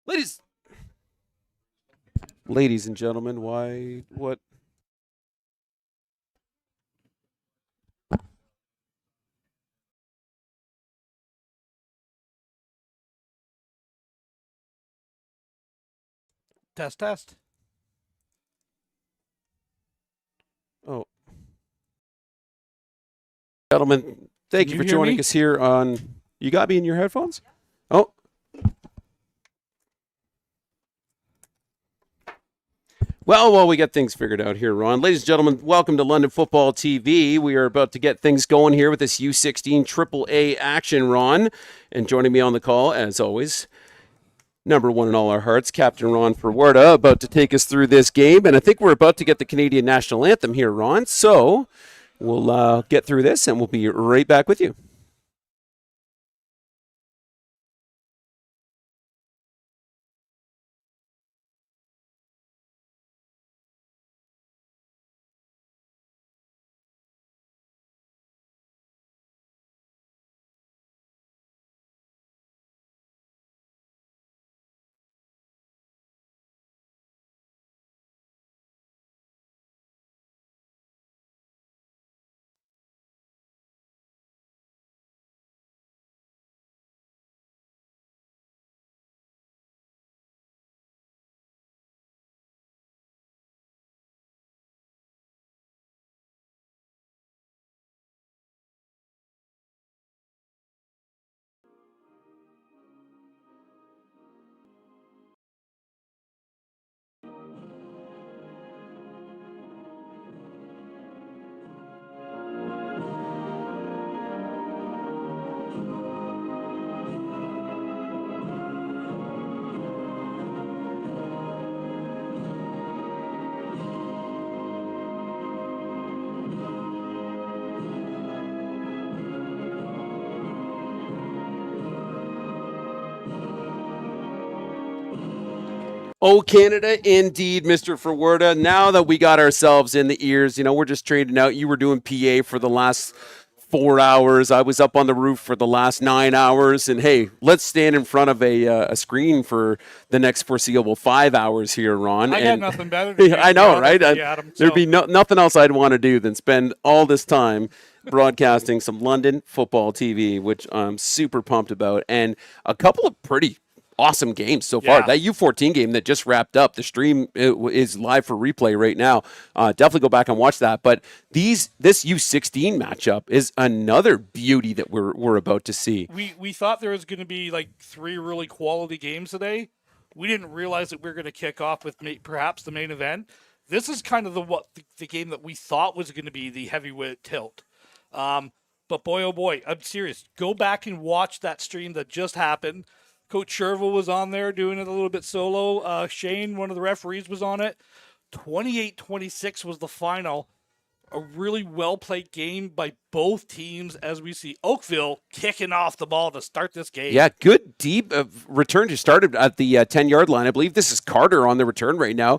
Ladies, ladies and gentlemen, what? Test, test. Oh, gentlemen, thank you you for hear joining me? us here on. You got me in your headphones? Oh, well, we got things figured out here, Ron. Ladies and gentlemen, welcome to London Football TV. We are about to get things going here with this U16 AAA action, Ron. And joining me on the call, as always, number one in all our hearts, Captain Ron Ferwarda, about to take us through this game. And I think we're about to get the Canadian national anthem here, Ron. So we'll get through this and we'll be right back with you. Oh, Canada, indeed, Mr. Ferwarda. Now that we got ourselves in the ears, we're just trading out. You were doing PA for the last 4 hours. I was up on the roof for the last 9 hours. And hey, let's stand in front of a screen for the next foreseeable 5 hours here, Ron. I got And nothing better to do. I know, right? Adam, There'd be nothing else I'd want to do than spend all this time broadcasting some London football TV, which I'm super pumped about, and a couple of pretty awesome games so far. Yeah. That U14 game that just wrapped up, the stream is live for replay right now. Definitely go back and watch that. But this U16 matchup is another beauty that we're about to see. We thought there was going to be like 3 really quality games today. We didn't realize that we were going to kick off with perhaps the main event. This is kind of the game that we thought was going to be the heavyweight tilt. But boy, oh boy, I'm serious. Go back and watch that stream that just happened. Coach Sherville was on there doing it a little bit solo. Shane, one of the referees, was on it. 28-26 was the final. A really well-played game by both teams as we see Oakville kicking off the ball to start this game. Yeah, good deep return. Just started at the 10-yard line. I believe this is Carter on the return right now.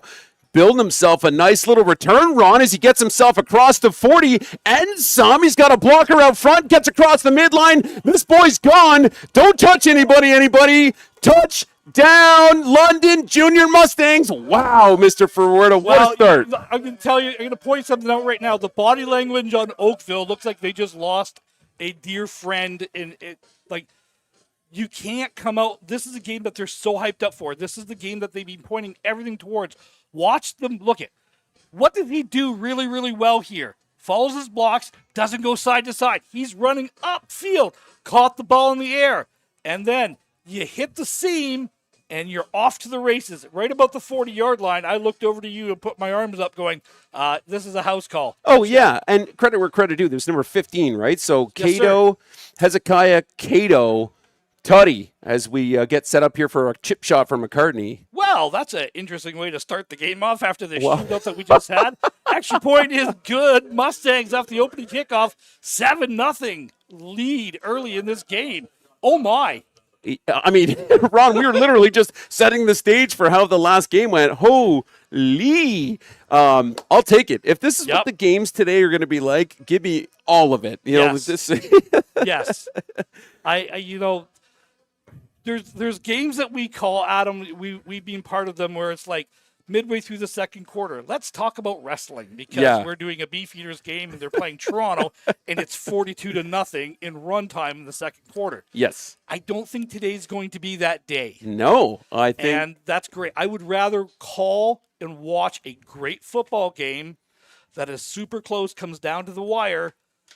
Building himself a nice little return run as he gets himself across the 40 and some. He's got a blocker out front, gets across the midline. This boy's gone. Don't touch anybody. Touchdown, London Junior Mustangs. Wow, Mr. Ferwarda, what a start. I'm going to tell you, I'm going to point something out right now. The body language on Oakville looks like they just lost a dear friend. You can't come out. This is a game that they're so hyped up for. This is the game that they've been pointing everything towards. Watch them. Look at what did he do really, really well here? Follows his blocks, doesn't go side to side. He's running upfield, caught the ball in the air, and then you hit the seam, and you're off to the races. Right about the 40-yard line, I looked over to you and put my arms up going, this is a house call. Oh, yeah, and credit where credit due. There's number 15, right? So Yes, Cato, Hezekiah, Cato, Tutty, as we get set up here for a chip shot for McCartney. Well, that's an interesting way to start the game off after the shootout that we just had. Extra point is good. Mustangs off the opening kickoff. 7-0 lead early in this game. Oh, my. I mean, Ron, we were literally just setting the stage for how the last game went. Holy. I'll take it. If this is what the games today are going to be like, give me all of it. Yes. This. Yes. there's games that we call, Adam, we being part of them, where it's like midway through the second quarter, let's talk about wrestling, because we're doing a Beefeaters game and they're playing Toronto and it's 42-0 in runtime in the second quarter. Yes. I don't think today's going to be that day. No, I think. And that's great. I would rather call and watch a great football game that is super close, comes down to the wire,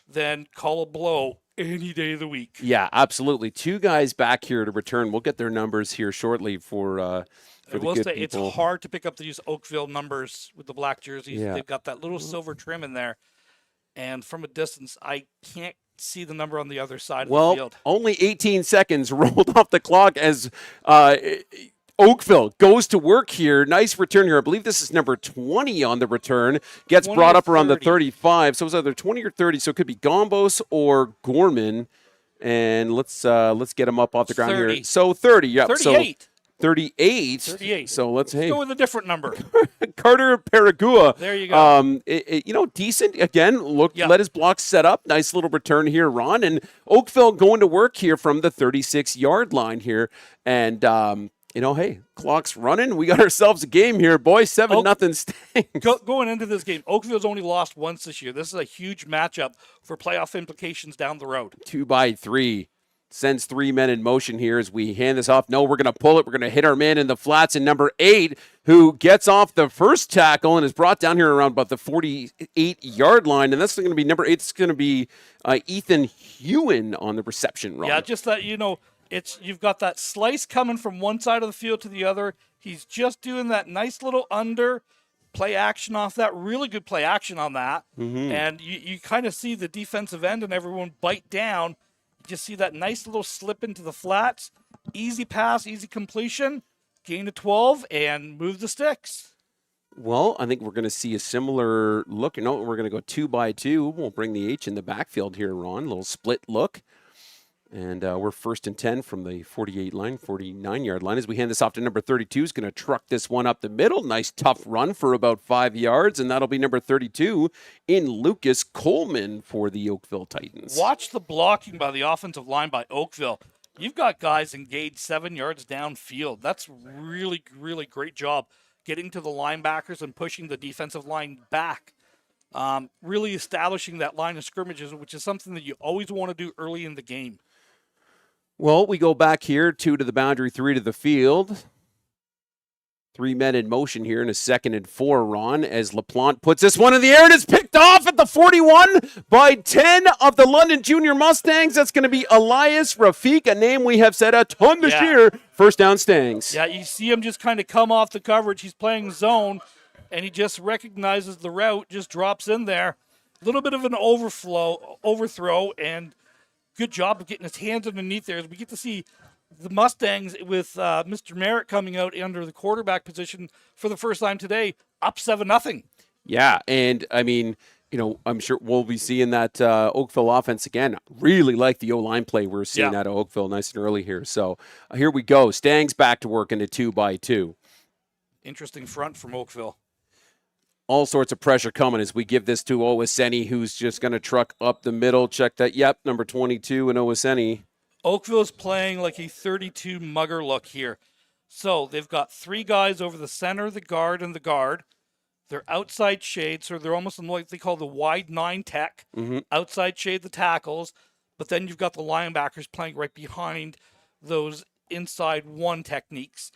than call a blow any day of the week. Yeah, absolutely. Two guys back here to return. We'll get their numbers here shortly for I will say it's hard to pick up these Oakville numbers with the black jerseys. Yeah. They've got that little silver trim in there. And from a distance, I can't see the number on the other side of the field. Only 18 seconds rolled off the clock as Oakville goes to work here. Nice return here. I believe this is number 20 on the return. Gets brought up around the 35. So it's either 20 or 30. So it could be Gombos or Gorman. And let's get him up off the ground 30. here. So 30. Yep. 38. So 38. 38. So let's go with a different number. Carter Paragua. There you go. Decent again. Let his blocks set up. Nice little return here, Ron. And Oakville going to work here from the 36-yard line here. And hey, clock's running. We got ourselves a game here, boys. 7-0 Stangs. Going into this game, Oakville's only lost once this year. This is a huge matchup for playoff implications down the road. 2-by-3. Sends 3 men in motion here as we hand this off. No, we're going to pull it. We're going to hit our man in the flats. And number 8, who gets off the first tackle and is brought down here around about the 48-yard line. And that's going to be number 8. It's going to be Ethan Hewen on the reception run. Yeah, just that, you've got that slice coming from one side of the field to the other. He's just doing that nice little under play action off that. Really good play action on that. Mm-hmm. And you kind of see the defensive end and everyone bite down. Just see that nice little slip into the flats. Easy pass, easy completion. Gain of 12 and move the sticks. Well, I think we're going to see a similar look. We're going to go 2-by-2. We'll bring the H in the backfield here, Ron. A little split look. And we're 1st and 10 from the 49-yard line. As we hand this off to number 32, is going to truck this one up the middle. Nice tough run for about 5 yards, and that'll be number 32 in Lucas Coleman for the Oakville Titans. Watch the blocking by the offensive line by Oakville. You've got guys engaged 7 yards downfield. That's really, really great job getting to the linebackers and pushing the defensive line back. Really establishing that line of scrimmages, which is something that you always want to do early in the game. Well, we go back here, 2 to the boundary, 3 to the field. 3 men in motion here in a 2nd and 4, Ron, as LaPlante puts this one in the air and it's picked off at the 41 by 10 of the London Junior Mustangs. That's going to be Elias Rafiq, a name we have said a ton this year. First down, Stangs. Yeah, you see him just kind of come off the coverage. He's playing zone, and he just recognizes the route, just drops in there. A little bit of an overthrow, and good job of getting his hands underneath there. As we get to see the Mustangs with Mr. Merritt coming out under the quarterback position for the first time today, up 7-0. Yeah, and I mean, I'm sure we'll be seeing that Oakville offense again. Really like the O-line play we're seeing out of Oakville nice and early here. So here we go. Stangs back to work in a 2-by-2. Interesting front from Oakville. All sorts of pressure coming as we give this to Owaseni, who's just going to truck up the middle. Check that. Yep, number 22 in Owaseni. Oakville's playing like a 32 mugger look here. So they've got 3 guys over the center, the guard, and the guard. They're outside shade, so they're almost in what they call the wide 9 tech. Mm-hmm. Outside shade the tackles, but then you've got the linebackers playing right behind those inside 1 techniques.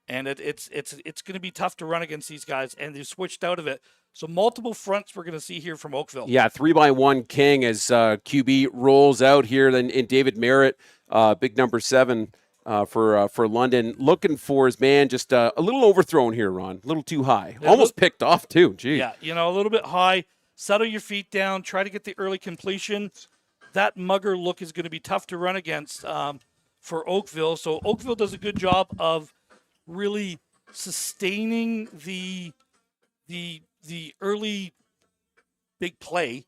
And it's going to be tough to run against these guys, and they've switched out of it. So multiple fronts we're going to see here from Oakville. Yeah, 3-by-1 King as QB rolls out here. Then in David Merritt, big number 7 for London, looking for his man. Just a little overthrown here, Ron. A little too high. Yeah, almost picked off too. Gee. Yeah, a little bit high. Settle your feet down. Try to get the early completion. That mugger look is going to be tough to run against for Oakville. So Oakville does a good job of really sustaining the early big play,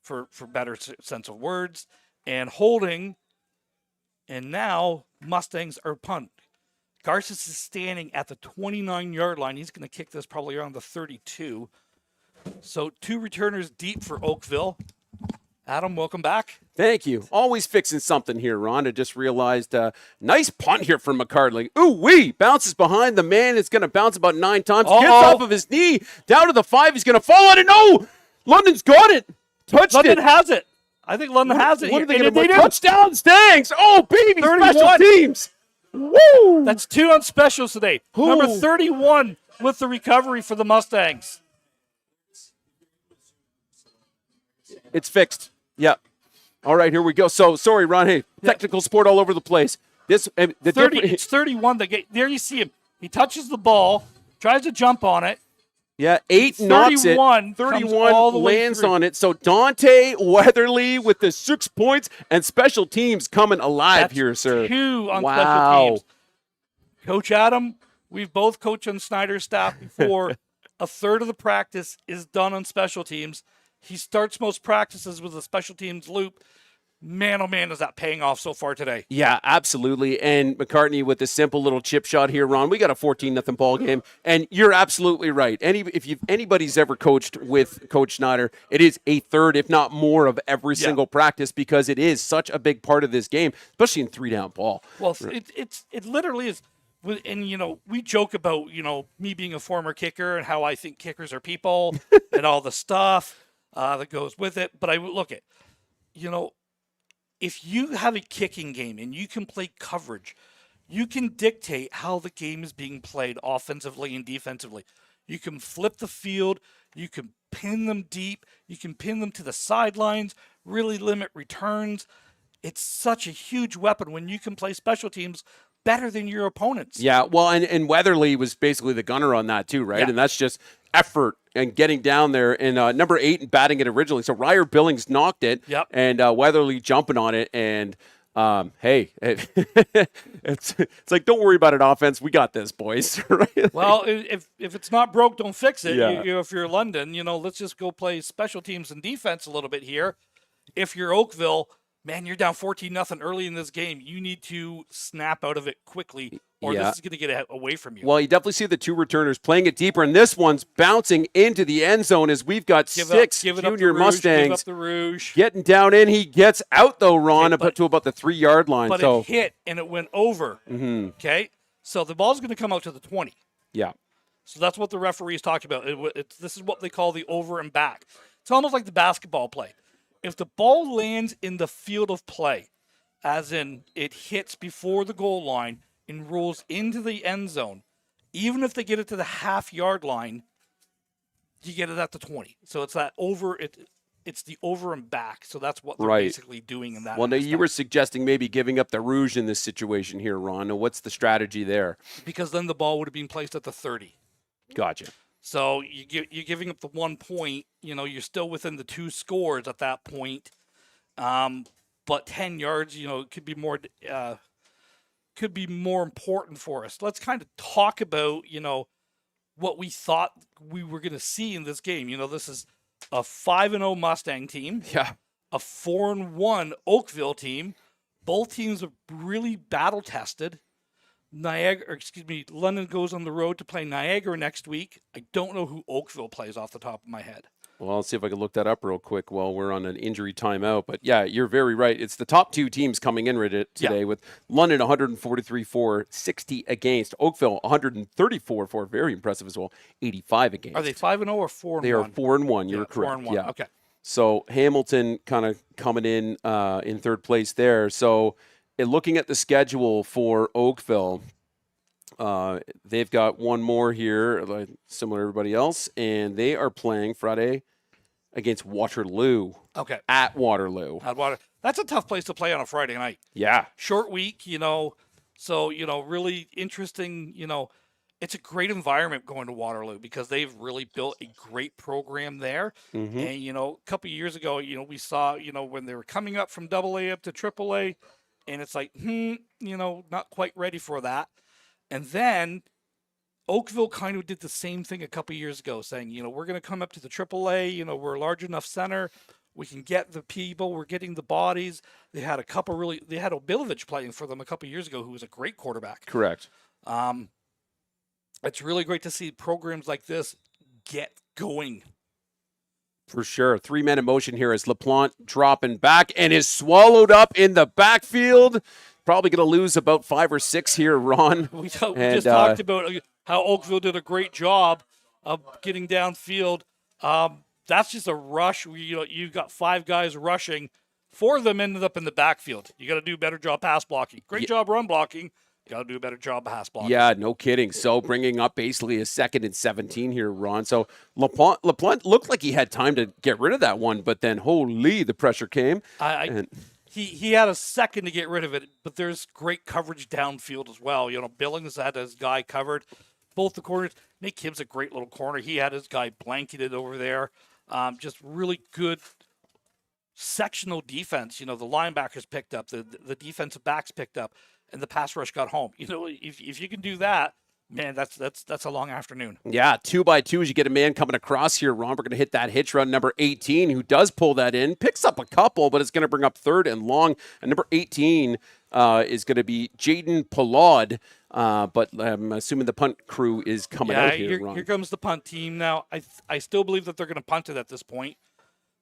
for better sense of words, and holding. And now Mustangs are punt. Garces is standing at the 29-yard line. He's going to kick this probably around the 32. So 2 returners deep for Oakville. Adam, welcome back. Thank you. Always fixing something here, Ron. I just realized nice punt here from McCartney. Ooh-wee. Bounces behind the man. It's going to bounce about 9 times. Gets off of his knee. Down to the 5. He's going to fall on it. No! London's got it. Touched London it. has it. I think London has it. What are they here. going to do? Touchdown, Stangs. Oh, baby. 31. Special teams. Woo! That's 2 on specials today. Ooh. Number 31 with the recovery for the Mustangs. It's fixed. Yep. All right, here we go. So, sorry, Ron. Hey, technical support all over the place. It's 31. There you see him. He touches the ball, tries to jump on it. Yeah, 8 knocks it. 31 lands on it. So Dante Weatherly with the 6 points and special teams coming alive. That's here, sir. 2 on special teams. Coach Adam, we've both coached on Snyder's staff before. A third of the practice is done on special teams. He starts most practices with a special teams loop. Man, oh man, is that paying off so far today. Yeah, absolutely. And McCartney with a simple little chip shot here, Ron. We got a 14-0 ball game, and you're absolutely right. If anybody's ever coached with Coach Snyder, it is a third, if not more, of every single practice because it is such a big part of this game, especially in 3-down ball. Well, it literally is. And, we joke about, me being a former kicker and how I think kickers are people and all the stuff that goes with it. But I look at, if you have a kicking game and you can play coverage, you can dictate how the game is being played offensively and defensively. You can flip the field. You can pin them deep. You can pin them to the sidelines, really limit returns. It's such a huge weapon when you can play special teams better than your opponents. Yeah, well, and Weatherly was basically the gunner on that too, right? Yeah. And that's just effort and getting down there. And number 8 and batting it originally. So Ryer Billings knocked it, and Weatherly jumping on it. And hey, it's like, don't worry about it, offense. We got this, boys. Right? Well, if it's not broke, don't fix it. Yeah. If you're London, let's just go play special teams and defense a little bit here. If you're Oakville, man, you're down 14-0 early in this game. You need to snap out of it quickly, or this is going to get away from you. Well, you definitely see the 2 returners playing it deeper, and this one's bouncing into the end zone as we've got 6 junior Mustangs getting down in. He gets out, though, Ron, to about the 3-yard line. But it hit, and it went over. Mm-hmm. Okay? So the ball's going to come out to the 20. Yeah. So that's what the referee's talking about. This is what they call the over and back. It's almost like the basketball play. If the ball lands in the field of play, as in it hits before the goal line and rolls into the end zone, even if they get it to the half-yard line, you get it at the 20. So it's that over. It's the over and back. So that's what they're basically doing in that. Well, now you were suggesting maybe giving up the rouge in this situation here, Ron. Now, what's the strategy there? Because then the ball would have been placed at the 30. Gotcha. So you're giving up the 1 point. You're still within the 2 scores at that point. But 10 yards, could be more important for us. Let's kind of talk about, what we thought we were going to see in this game. This is a 5-0 Mustang team. Yeah. A 4-1 Oakville team. Both teams are really battle tested. London goes on the road to play Niagara next week. I don't know who Oakville plays off the top of my head. Well, I'll see if I can look that up real quick while we're on an injury timeout. But yeah, you're very right. It's the top 2 teams coming in today with London 143 for 60 against. Oakville 134 for very impressive as well, 85 against. Are they 5-0 or 4-1? They are 4-1. You're correct. 4-1. Yeah. Okay. So Hamilton kind of coming in 3rd place there. So looking at the schedule for Oakville, they've got one more here, similar to everybody else, and they are playing Friday against Waterloo. Okay. At Waterloo. That's a tough place to play on a Friday night. Yeah. Short week, so, really interesting, it's a great environment going to Waterloo because they've really built a great program there. Mm-hmm. And, a couple of years ago, we saw, when they were coming up from AA up to AAA, and it's like, not quite ready for that. And then Oakville kind of did the same thing a couple years ago, saying, we're going to come up to the AAA. We're a large enough center. We can get the people. We're getting the bodies. They had they had Obilovich playing for them a couple years ago, who was a great quarterback. Correct. It's really great to see programs like this get going. For sure. 3-man in motion here as LaPlante dropping back and is swallowed up in the backfield. Probably going to lose about 5 or 6 here, Ron. We just talked about how Oakville did a great job of getting downfield. That's just a rush. You've got 5 guys rushing. 4 of them ended up in the backfield. You got to do a better job pass blocking. Great job run blocking. Got to do a better job pass blocking. Yeah, no kidding. So bringing up basically a 2nd and 17 here, Ron. So LaPlante looked like he had time to get rid of that one, but then holy, the pressure came. He had a second to get rid of it, but there's great coverage downfield as well. Billings had his guy covered. Both the corners. Nick Hibbs a great little corner. He had his guy blanketed over there. Just really good sectional defense. The linebackers picked up, the defensive backs picked up, and the pass rush got home. If you can do that, man, that's a long afternoon. Yeah, 2x2 as you get a man coming across here, Ron. We're going to hit that hitch run. Number 18, who does pull that in, picks up a couple, but it's going to bring up 3rd and long. And number 18 is going to be Jaden Pallad. But I'm assuming the punt crew is coming out here, Ron. Here comes the punt team. Now, I still believe that they're going to punt it at this point.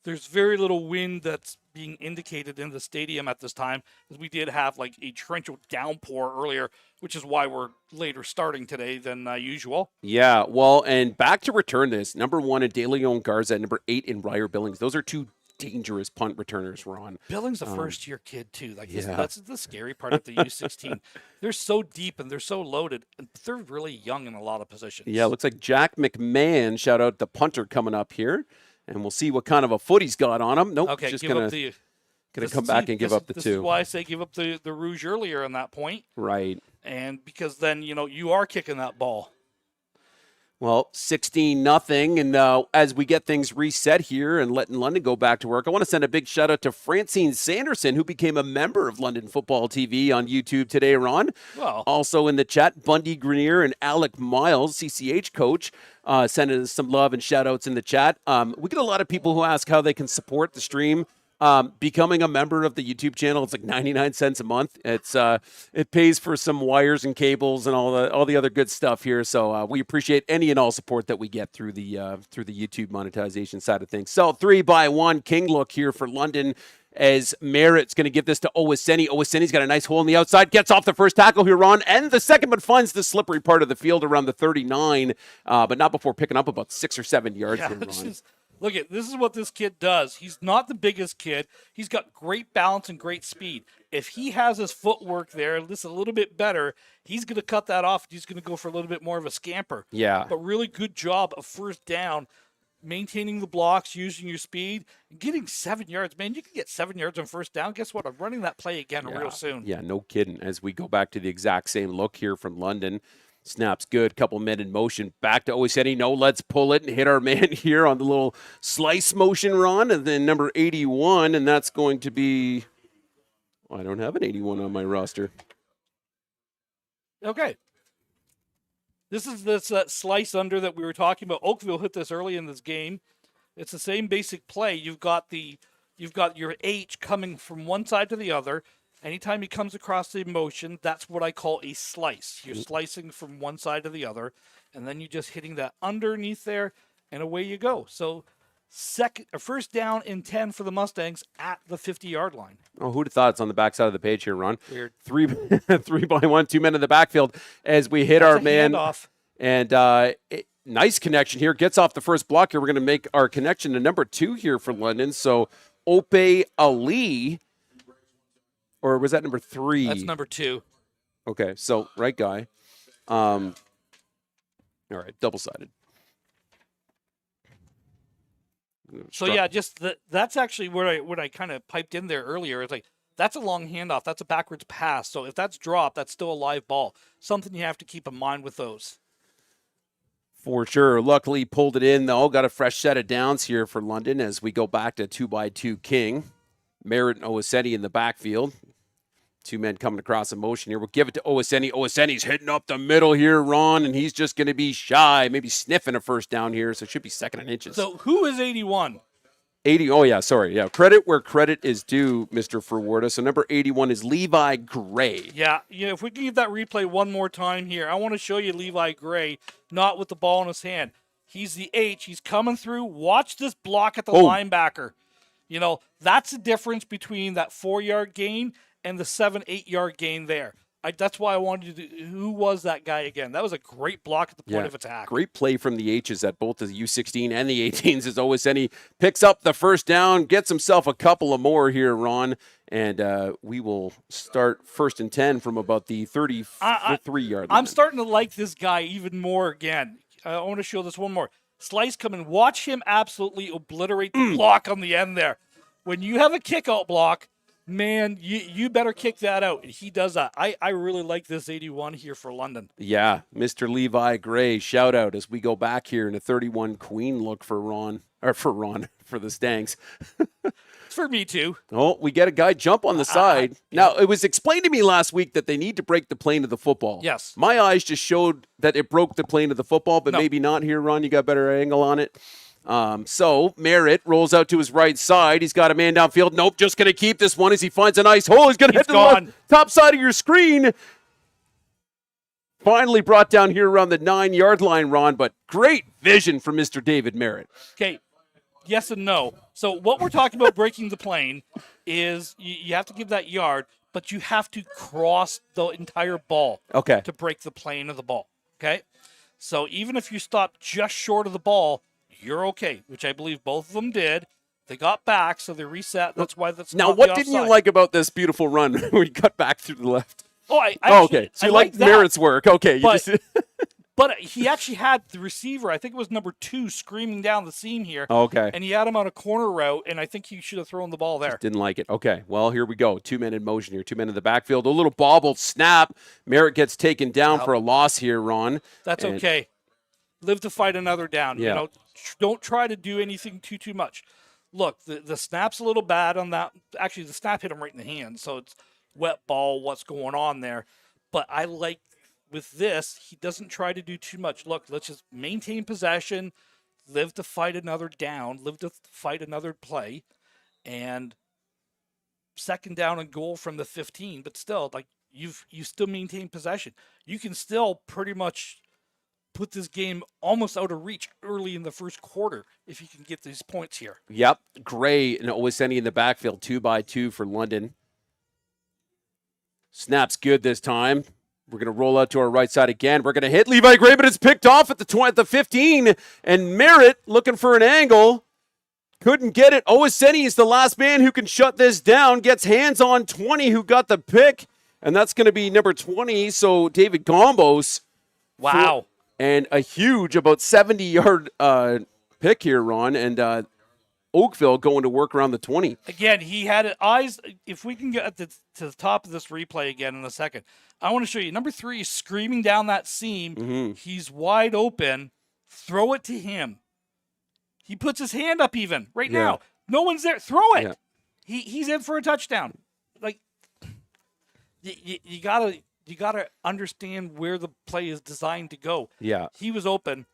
There's very little wind that's being indicated in the stadium at this time, as we did have like a torrential downpour earlier, which is why we're later starting today than usual. Yeah, well, and back to return this, number 1 in De Leon Garza, number 8 in Ryer Billings. Those are 2 dangerous punt returners, Ron. Billings, a first-year kid, too. That's the scary part of the U16. They're so deep and they're so loaded, and they're really young in a lot of positions. Yeah, looks like Jack McMahon, shout out the punter coming up here. And we'll see what kind of a foot he's got on him. Nope, okay, just going to come back and give up the 2. This is why I say give up the rouge earlier on that point. Right. And because then, you are kicking that ball. Well, 16-0, and as we get things reset here and letting London go back to work, I want to send a big shout-out to Francine Sanderson, who became a member of London Football TV on YouTube today, Ron. Well, also in the chat, Bundy Grenier and Alec Miles, CCH coach, sending us some love and shout-outs in the chat. We get a lot of people who ask how they can support the stream. Becoming a member of the YouTube channel, it's like 99 cents a month. It pays for some wires and cables and all the other good stuff here. So we appreciate any and all support that we get through the YouTube monetization side of things. So 3-by-1 King look here for London as Merritt's going to give this to Owaseni. Owaseni's got a nice hole on the outside, gets off the first tackle here, Ron, and the second, but finds the slippery part of the field around the 39, but not before picking up about 6 or 7 yards here, Ron. Look this is what this kid does. He's not the biggest kid. He's got great balance and great speed. If he has his footwork there, this a little bit better, he's going to cut that off. He's going to go for a little bit more of a scamper. Yeah. But really good job of first down, maintaining the blocks, using your speed, and getting 7 yards. Man, you can get 7 yards on first down. Guess what? I'm running that play again real soon. Yeah, no kidding. As we go back to the exact same look here from London. Snaps good, couple men in motion. Back to Owaseni. No, let's pull it and hit our man here on the little slice motion, Ron. And then number 81, and that's going to be... I don't have an 81 on my roster. Okay. This is this slice under that we were talking about. Oakville hit this early in this game. It's the same basic play. You've got your H coming from one side to the other. Anytime he comes across the motion, that's what I call a slice. You're slicing from one side to the other, and then you're just hitting that underneath there, and away you go. So first down and 10 for the Mustangs at the 50-yard line. Oh, who'd have thought it's on the backside of the page here, Ron? Weird. 3-by-1, 2 men in the backfield as we hit our man. Handoff. And nice connection here. Gets off the first block here. We're going to make our connection to number 2 here for London. So Ope Ali... Or was that number 3? That's number 2. Okay, so right guy. All right, double-sided. So yeah, just that's actually what I kind of piped in there earlier. It's like that's a long handoff. That's a backwards pass. So if that's dropped, that's still a live ball. Something you have to keep in mind with those. For sure. Luckily pulled it in, though. Got a fresh set of downs here for London as we go back to 2-by-2 King. Merritt and Owaseni in the backfield. 2 men coming across in motion here. We'll give it to Owaseni. Owaseni's hitting up the middle here, Ron, and he's just going to be shy, maybe sniffing a first down here, so it should be 2nd and inches. So who is 81? 80. Oh, yeah, sorry. Yeah, credit where credit is due, Mr. Ferwarda. So number 81 is Levi Gray. Yeah, if we can give that replay one more time here, I want to show you Levi Gray, not with the ball in his hand. He's the H. He's coming through. Watch this block at the Oh. linebacker. You know, that's the difference between that 4-yard gain and the 7-8 yard gain there. That's why I wanted to. Who was that guy again? That was a great block at the point of attack. Great play from the H's at both the U16 and the 18s as OSFL picks up the first down, gets himself a couple of more here, Ron, and we will start 1st and 10 from about the 33-yard line. I'm starting to like this guy even more again. I want to show this one more. Slice come and watch him absolutely obliterate the block on the end there. When you have a kick-out block, man, you better kick that out. He does that. I really like this 81 here for London. Yeah, Mr. Levi Gray, shout out as we go back here in a 31 Queen look for the Stangs. It's for me too. Oh, we get a guy jump on the side. Now, it was explained to me last week that they need to break the plane of the football. Yes. My eyes just showed that it broke the plane of the football, but No. maybe not here, Ron. You got better angle on it. So Merritt rolls out to his right side. He's got a man downfield. Nope, just going to keep this one as he finds a nice hole. He's going to head to the left, top side of your screen. Finally brought down here around the 9-yard line, Ron, but great vision from Mr. David Merritt. Okay, yes and no. So what we're talking about breaking the plane is you have to give that yard, but you have to cross the entire ball to break the plane of the ball, okay? So even if you stop just short of the ball, you're okay, which I believe both of them did. They got back, so they reset. That's why that's now. not What the didn't you offside. like about this beautiful run where he cut back through the left? Oh, I okay. So you like that. Merritt's work. Okay. But he actually had the receiver, I think it was number 2, screaming down the seam here. Okay. And he had him on a corner route, and I think he should have thrown the ball there. Just didn't like it. Okay. Well, here we go. 2 men in motion here. 2 men in the backfield. A little bobbled snap. Merritt gets taken down for a loss here, Ron. That's okay. Live to fight another down. Yeah. You know, don't try to do anything too much. Look, the snap's a little bad on that. Actually, the snap hit him right in the hand, so it's wet ball, what's going on there. But I like with this, he doesn't try to do too much. Look, let's just maintain possession, live to fight another down, live to fight another play, and 2nd down and goal from the 15. But still, like you still maintain possession. You can still pretty much put this game almost out of reach early in the first quarter if you can get these points here. Yep. Gray and Owaseni in the backfield, 2-by-2 for London. Snap's good this time. We're going to roll out to our right side again. We're going to hit Levi Gray, but it's picked off at the 15. And Merritt looking for an angle. Couldn't get it. Owaseni is the last man who can shut this down. Gets hands on 20 who got the pick. And that's going to be number 20. So David Gombos. Wow. And a huge, about 70-yard pick here, Ron. And Oakville going to work around the 20. Again, he had eyes. If we can get to the top of this replay again in a second, I want to show you. Number 3 is screaming down that seam. Mm-hmm. He's wide open. Throw it to him. He puts his hand up even right now. No one's there. Throw it. Yeah. He's in for a touchdown. Like you gotta understand where the play is designed to go. Yeah. He was open.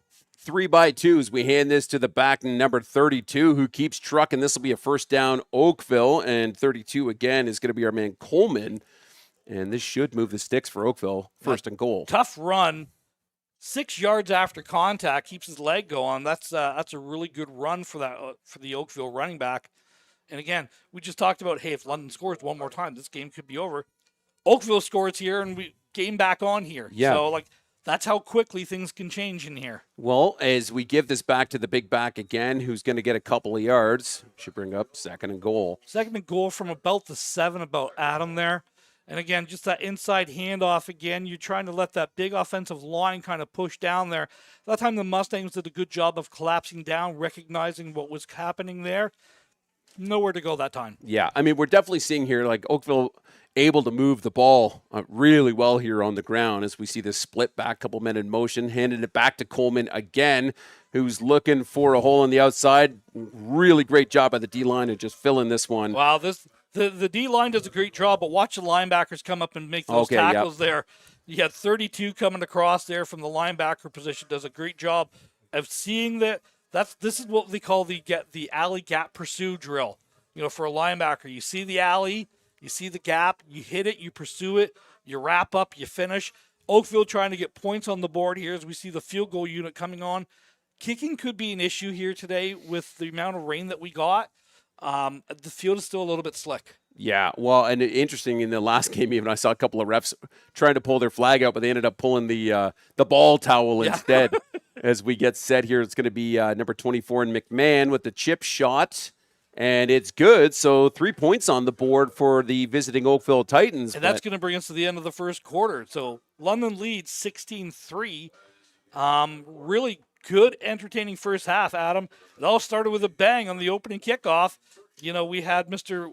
3-by-2s. We hand this to the back number 32 who keeps trucking. This will be a 1st down Oakville, and 32 again is going to be our man Coleman. And this should move the sticks for Oakville. 1st and goal. Tough run. 6 yards after contact, keeps his leg going. That's a really good run for the Oakville running back. And again, we just talked about, hey, if London scores one more time, this game could be over. Oakville scores here, and we game back on here. Yeah. So that's how quickly things can change in here. Well, as we give this back to the big back again, who's going to get a couple of yards, should bring up 2nd and goal. 2nd and goal from about the 7, about Adam there. And again, just that inside handoff again. You're trying to let that big offensive line kind of push down there. That time the Mustangs did a good job of collapsing down, recognizing what was happening there. Nowhere to go that time. Yeah, I mean, we're definitely seeing here, like, Oakville able to move the ball really well here on the ground as we see this split back, couple men in motion, handing it back to Coleman again, who's looking for a hole on the outside. Really great job by the D-line of just filling this one. Wow, the D-line does a great job, but watch the linebackers come up and make those tackles there. You had 32 coming across there from the linebacker position. Does a great job of seeing that. This is what they call the alley gap pursue drill. You know, for a linebacker, you see the alley, you see the gap, you hit it, you pursue it, you wrap up, you finish. Oakville trying to get points on the board here as we see the field goal unit coming on. kicking could be an issue here today with the amount of rain that we got. The field is still a little bit slick. Yeah, well, and interesting, in the last game even, I saw a couple of refs trying to pull their flag out, but they ended up pulling the ball towel instead. As we get set here, it's going to be number 24 in McMahon with the chip shot, and it's good. So 3 points on the board for the visiting Oakville Titans. And that's going to bring us to the end of the first quarter. So London leads 16-3. Really good, entertaining first half, Adam. It all started with a bang on the opening kickoff. You know, we had Mr.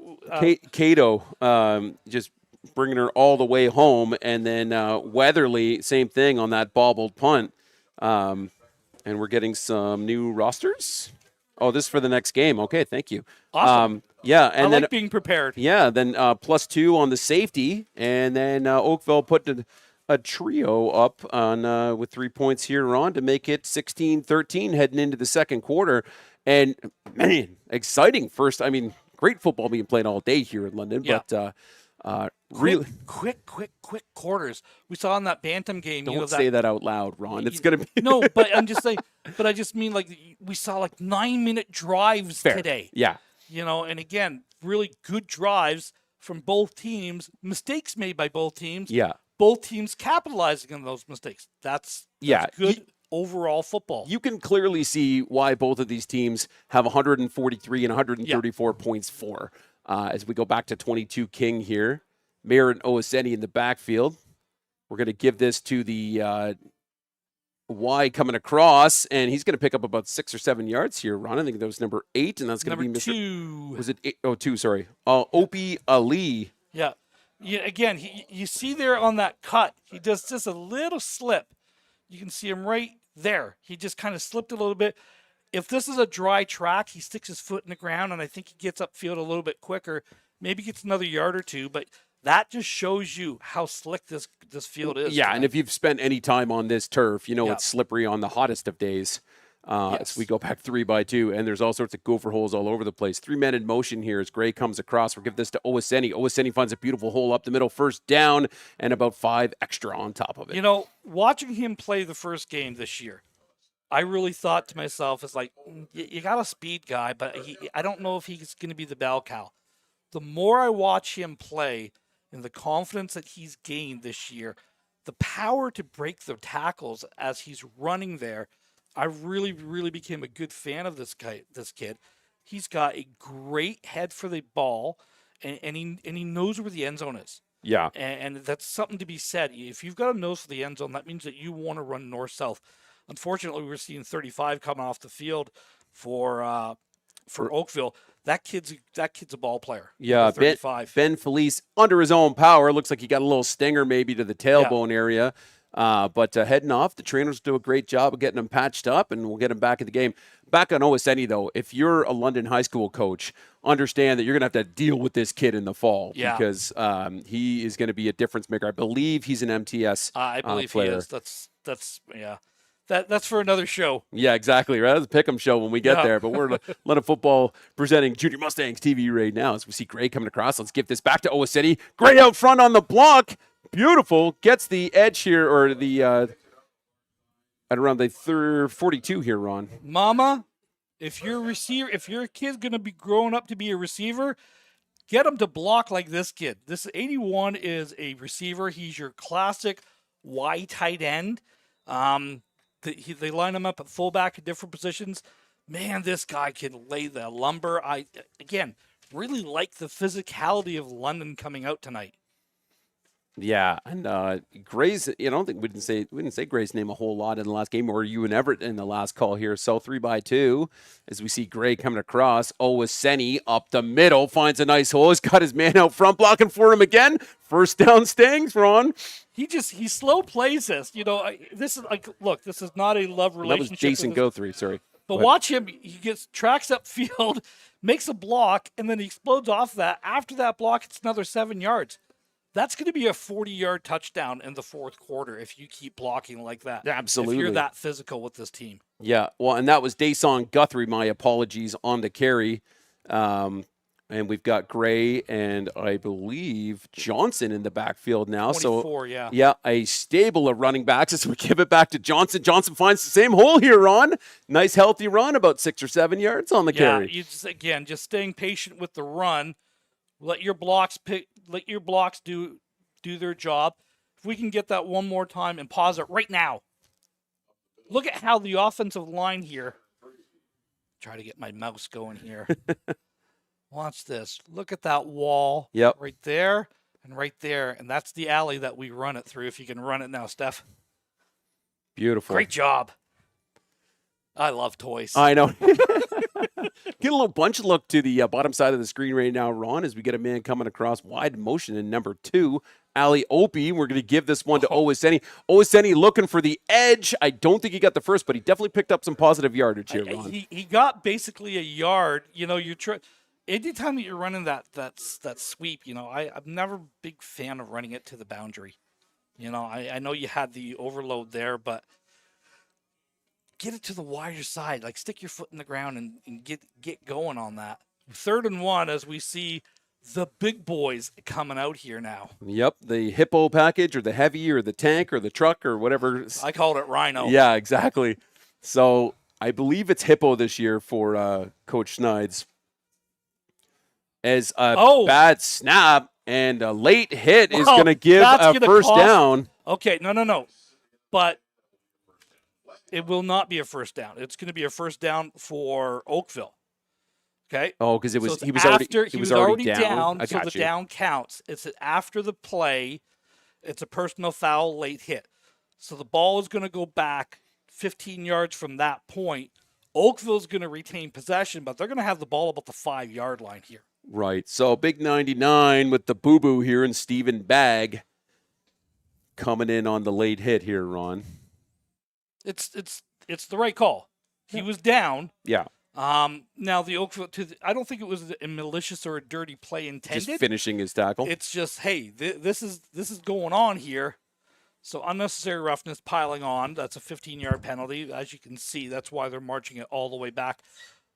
Cato just bringing her all the way home, and then Weatherly, same thing on that bobbled punt. And we're getting some new rosters. Oh, this is for the next game. Okay, thank you. Awesome. Yeah, and I then like being prepared. Yeah, then +2 on the safety, and then Oakville put a trio up on with 3 points here on to make it 16-13 heading into the second quarter. And man, exciting first. I mean, great football being played all day here in London, but really quick quarters. We saw in that Bantam game. Don't say that out loud, Ron. It's gonna be no, but I'm just saying. But I just mean, like, we saw like 9-minute drives today. Yeah, you know, and again, really good drives from both teams. Mistakes made by both teams. Yeah, both teams capitalizing on those mistakes. That's good. Overall football. You can clearly see why both of these teams have 143 and 134 points for. As we go back to 22 King here, Mayer and Oaseni in the backfield. We're going to give this to the Y coming across, and he's going to pick up about 6 or 7 yards here, Ron. I think that was number 8, and that's going to be Mr. 2. Was it 8? Oh, 2, sorry. Opie Ali. Yeah. Again, you see there on that cut, he does just a little slip. You can see him right there. He just kind of slipped a little bit. If this is a dry track, he sticks his foot in the ground, and I think he gets upfield a little bit quicker. Maybe gets another yard or two, but that just shows you how slick this field is. Yeah, and if you've spent any time on this turf, you know it's slippery on the hottest of days. As we go back 3x2, and there's all sorts of gopher holes all over the place. 3 men in motion here as Gray comes across. We'll give this to Oaseni. Oaseni finds a beautiful hole up the middle, first down, and about 5 extra on top of it. You know, watching him play the first game this year, I really thought to myself, it's like, you got a speed guy, but I don't know if he's going to be the bell cow. The more I watch him play and the confidence that he's gained this year, the power to break the tackles as he's running there, I really, really became a good fan of this kid. He's got a great head for the ball, and he knows where the end zone is. Yeah. And that's something to be said. If you've got a nose for the end zone, that means that you want to run north-south. Unfortunately, we're seeing 35 coming off the field for Oakville. That kid's a ball player. Yeah, Ben Felice under his own power. Looks like he got a little stinger maybe to the tailbone area. But heading off, the trainers do a great job of getting him patched up, and we'll get him back in the game. Back on Oaseni, though, if you're a London high school coach, understand that you're going to have to deal with this kid in the fall because he is going to be a difference maker. I believe he's an MTS I believe player. He is. That's for another show. Yeah, exactly. Right, that's a pick'em show when we get there. But we're London Football presenting Junior Mustangs TV right now as we see Gray coming across. Let's give this back to Oaseni. Gray out front on the block. Beautiful. Gets the edge here, or the at around the 42 here, Ron. Mama, if your kid's going to be growing up to be a receiver, get him to block like this kid. This 81 is a receiver. He's your classic Y tight end. They line him up at fullback in different positions. Man, this guy can lay the lumber. I really like the physicality of London coming out tonight. Yeah, and Gray's. I don't think we didn't say Gray's name a whole lot in the last game, or you and Everett in the last call here. So 3x2 as we see Gray coming across. Oaseni up the middle finds a nice hole. He's got his man out front blocking for him again. First down Stangs, Ron. He slow plays this. You know, this is like, look, this is not a love relationship. That was Jason Guthrie, sorry. But watch him. He tracks up field, makes a block, and then he explodes off that. After that block, it's another 7 yards. That's going to be a 40-yard touchdown in the fourth quarter if you keep blocking like that. Absolutely. If you're that physical with this team. Yeah, well, and that was Jason Guthrie, my apologies, on the carry. And we've got Gray and I believe Johnson in the backfield now. 24, so yeah. A stable of running backs as we give it back to Johnson. Johnson finds the same hole here, Ron. Nice healthy run, about 6 or 7 yards on the carry. You just staying patient with the run. Let your blocks do their job. If we can get that one more time and pause it right now. Look at how the offensive line here. Try to get my mouse going here. Watch this. Look at that wall. Yep. Right there and right there. And that's the alley that we run it through. If you can run it now, Steph. Beautiful. Great job. I love toys. I know. Get a little bunch look to the bottom side of the screen right now, Ron, as we get a man coming across wide motion in number 2. Ali Opie. We're going to give this one to Owaseni. Owaseni looking for the edge. I don't think he got the first, but he definitely picked up some positive yardage here, Ron. He got basically a yard. You know, anytime that you're running that sweep, you know, I'm never a big fan of running it to the boundary. You know, I know you had the overload there, but get it to the wider side. Like, stick your foot in the ground and get going on that. 3rd and 1 as we see the big boys coming out here now. Yep, the hippo package or the heavy or the tank or the truck or whatever. I called it Rhino. Yeah, exactly. So I believe it's hippo this year for Coach Schneid's. As a bad snap and a late hit is going to give a first down. Okay, no. But it will not be a first down. It's going to be a first down for Oakville. Okay. Oh, because he was already down. So the down counts. It's after the play. It's a personal foul, late hit. So the ball is going to go back 15 yards from that point. Oakville's going to retain possession, but they're going to have the ball about the 5-yard line here. Right. So big 99 with the boo-boo here and Steven Bagg coming in on the late hit here, Ron. It's the right call. He was down. Yeah. Now the Oakville I don't think it was a malicious or a dirty play intended. Just finishing his tackle. It's just, hey, this is going on here. So unnecessary roughness piling on. That's a 15-yard penalty. As you can see, that's why they're marching it all the way back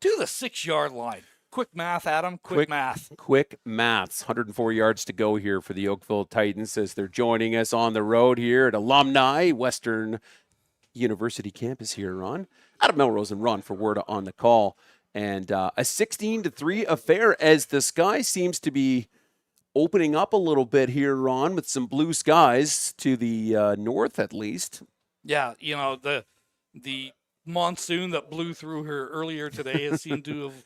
to the 6-yard line. Quick math, Adam. Quick math. Quick maths. 104 yards to go here for the Oakville Titans as they're joining us on the road here at Alumni Western University campus here, Ron. Adam Melrose and Ron Forwerda on the call. And a 16-3 affair as the sky seems to be opening up a little bit here, Ron, with some blue skies to the north at least. Yeah, you know, the monsoon that blew through here earlier today has seemed to have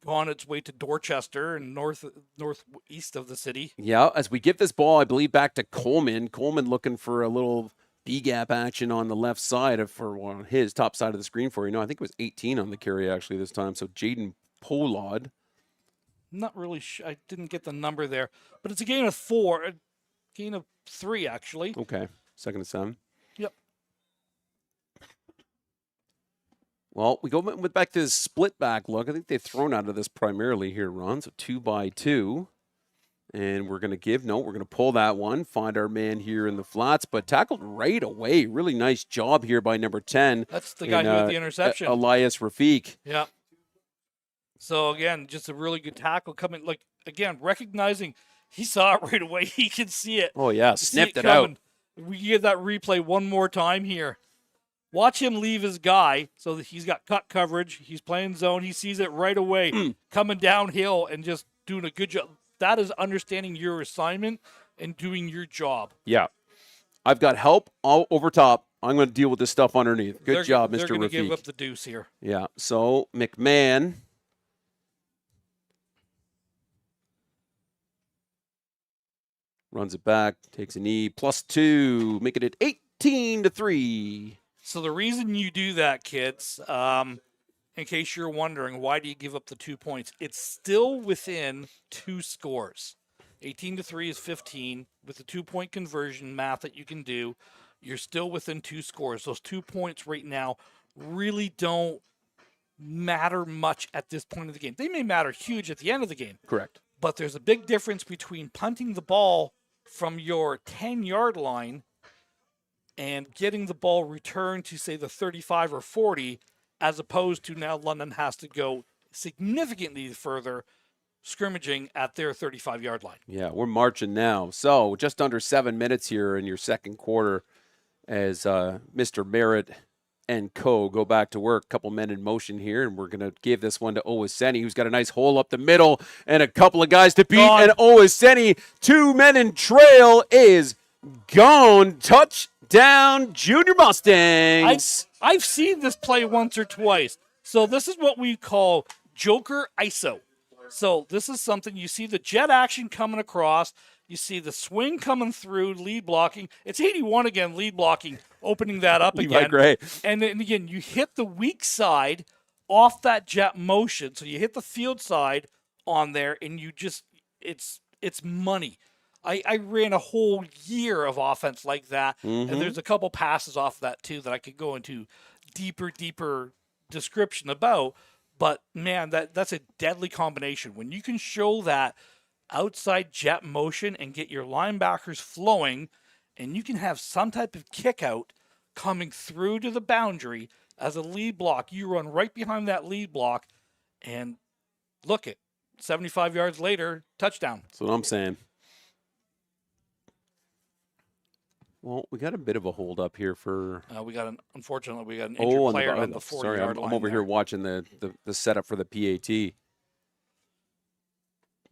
gone its way to Dorchester and northeast of the city. Yeah, as we give this ball, I believe, back to Coleman. Coleman looking for a little B-gap action on the left side for his top side of the screen for you. No, I think it was 18 on the carry actually this time. So Jaden Pollard. Not really I didn't get the number there, but it's a gain of 4, a gain of 3 actually. Okay, 2nd and 7. Yep. Well, we go back to the split back look. I think they've thrown out of this primarily here, Ron. So 2x2. And we're going to pull that one, find our man here in the flats, but tackled right away. Really nice job here by number 10. That's the guy who had the interception. Elias Rafiq. Yeah. So, again, just a really good tackle coming. Like, again, recognizing he saw it right away. He can see it. Oh, yeah, sniffed it out. We give that replay one more time here. Watch him leave his guy so that he's got cut coverage. He's playing zone. He sees it right away coming downhill and just doing a good job. That is understanding your assignment and doing your job. Yeah. I've got help all over top. I'm going to deal with this stuff underneath. Good job, Mr. Rafiq. They're going to give up the deuce here. Yeah. So McMahon. Runs it back, takes a knee, +2, making it 18-3. So the reason you do that, kids, in case you're wondering, why do you give up the 2 points? It's still within 2 scores. 18-3 is 15. With the 2-point conversion math that you can do, you're still within 2 scores. Those 2 points right now really don't matter much at this point of the game. They may matter huge at the end of the game. Correct. But there's a big difference between punting the ball from your 10-yard line and getting the ball returned to, say, the 35 or 40, as opposed to now London has to go significantly further, scrimmaging at their 35-yard line. Yeah, we're marching now. So just under 7 minutes here in your second quarter as Mr. Merritt and co go back to work. Couple men in motion here, and we're going to give this one to Owaseni, who's got a nice hole up the middle and a couple of guys to beat. And Owaseni, 2 men in trail, is gone. Touchdown, Junior Mustangs. I've seen this play once or twice. So this is what we call Joker ISO. So this is something, you see the jet action coming across. You see the swing coming through, lead blocking. It's 81 again, lead blocking, opening that up again. Great. And then again, you hit the weak side off that jet motion. So you hit the field side on there, and you just, it's money. I ran a whole year of offense like that, and there's a couple passes off of that too that I could go into deeper description about. But man, that's a deadly combination. When you can show that outside jet motion and get your linebackers flowing, and you can have some type of kick out coming through to the boundary as a lead block, you run right behind that lead block, and look at 75 yards later, touchdown. That's what I'm saying. Well, we got a bit of a hold up here for. Unfortunately, we got an injured player on the 40-yard sorry, line. I'm over here watching the setup for the PAT.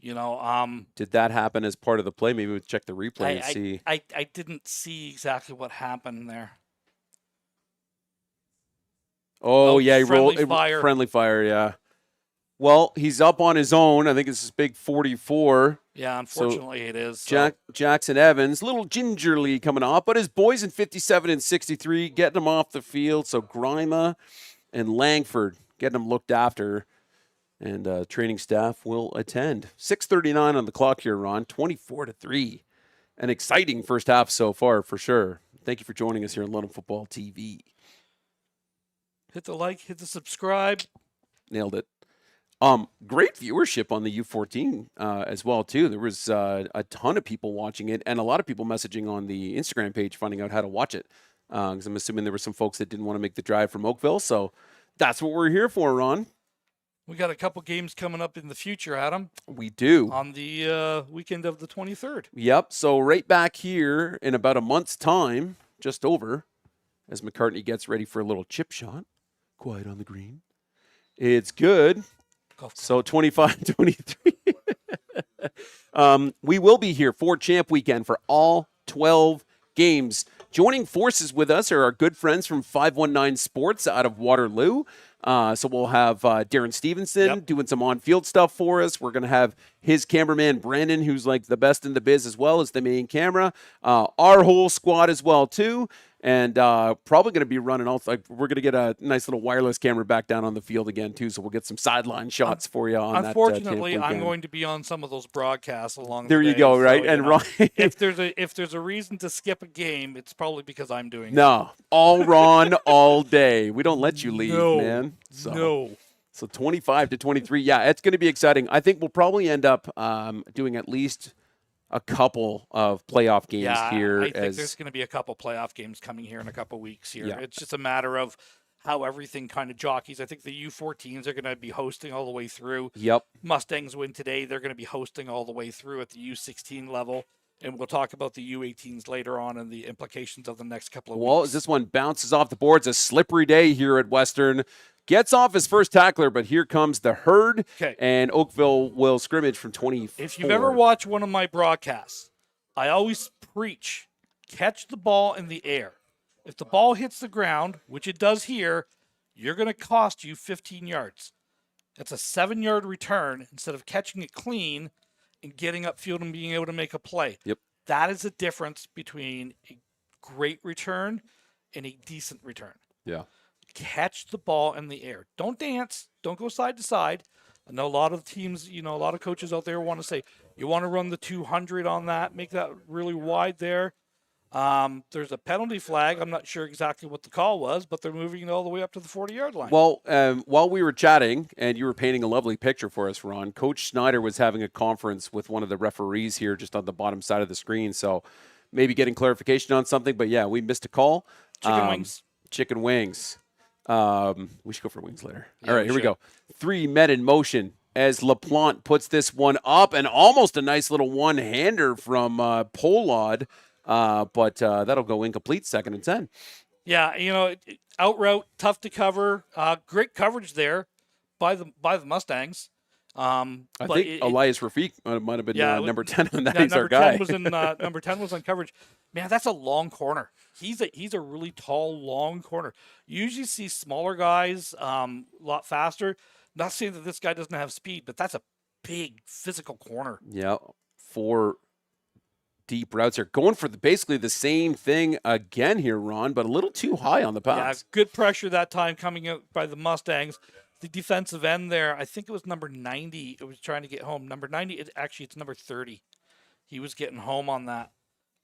Did that happen as part of the play? Maybe we'll check the replay and see. I didn't see exactly what happened there. Oh, yeah, he rolled fire. Friendly fire, yeah. Well, he's up on his own. I think it's his big 44. Yeah, unfortunately it is. So. Jackson Evans, little gingerly coming off, but his boys in 57 and 63 getting him off the field. So Grima and Langford getting him looked after, and training staff will attend. 6:39 on the clock here, Ron. 24-3. An exciting first half so far, for sure. Thank you for joining us here on London Football TV. Hit the like, hit the subscribe. Nailed it. Great viewership on the U14 as well, too. There was a ton of people watching it, and a lot of people messaging on the Instagram page finding out how to watch it. Because I'm assuming there were some folks that didn't want to make the drive from Oakville. So that's what we're here for, Ron. We got a couple games coming up in the future, Adam. We do. On the weekend of the 23rd. Yep. So right back here in about a month's time, just over, as McCartney gets ready for a little chip shot. Quiet on the green. It's good. So 25-23. We will be here for Champ Weekend for all 12 games. Joining forces with us are our good friends from 519 Sports out of Waterloo. So we'll have Darren Stevenson doing some on-field stuff for us. We're going to have his cameraman, Brandon, who's like the best in the biz as well as the main camera. Our whole squad as well, too. And probably going to be running also. We're going to get a nice little wireless camera back down on the field again, too. So we'll get some sideline shots for you on Unfortunately, that. Unfortunately, I'm going to be on some of those broadcasts along there the you day, go, right? So, and Ron, if there's a reason to skip a game, it's probably because I'm doing it. No, all Ron all day. We don't let you leave, man. No. So 25-23. Yeah, it's going to be exciting. I think we'll probably end up doing at least a couple of playoff games here. I think there's going to be a couple playoff games coming here in a couple weeks here. Yeah. It's just a matter of how everything kind of jockeys. I think the U14s are going to be hosting all the way through. Yep. Mustangs win today. They're going to be hosting all the way through at the U16 level. And we'll talk about the U18s later on and the implications of the next couple of weeks. Well, as this one bounces off the boards, a slippery day here at Western. Gets off his first tackler, but here comes the herd, and Oakville will scrimmage from 24. If you've ever watched one of my broadcasts, I always preach, catch the ball in the air. If the ball hits the ground, which it does here, you're going to cost you 15 yards. That's a 7-yard return instead of catching it clean and getting upfield and being able to make a play. Yep. That is the difference between a great return and a decent return. Yeah. Catch the ball in the air. Don't dance. Don't go side to side. I know a lot of teams, a lot of coaches out there want to say, you want to run the 200 on that, make that really wide there. There's a penalty flag. I'm not sure exactly what the call was, but they're moving it all the way up to the 40-yard line. Well, while we were chatting and you were painting a lovely picture for us, Ron, Coach Schneider was having a conference with one of the referees here just on the bottom side of the screen. So maybe getting clarification on something. But, yeah, we missed a call. Chicken wings. Chicken wings. We should go for wings later. All right, here we go. 3 men in motion. as LaPlante puts this one up, and almost a nice little one-hander from Polad, but that'll go incomplete, 2nd and 10. Yeah, out route, tough to cover. Great coverage there by the Mustangs. I think Elias Rafiq might have been number 10 on that. Yeah, He's our guy. Number 10 was on coverage. Man, that's a long corner. He's a really tall, long corner. You usually see smaller guys a lot faster. Not saying that this guy doesn't have speed, but that's a big physical corner. Yeah, 4 deep routes here. Going for basically the same thing again here, Ron, but a little too high on the pass. Yeah, good pressure that time coming out by the Mustangs. The defensive end there, I think it was number 90. It was trying to get home. Number 90, it's number 30. He was getting home on that.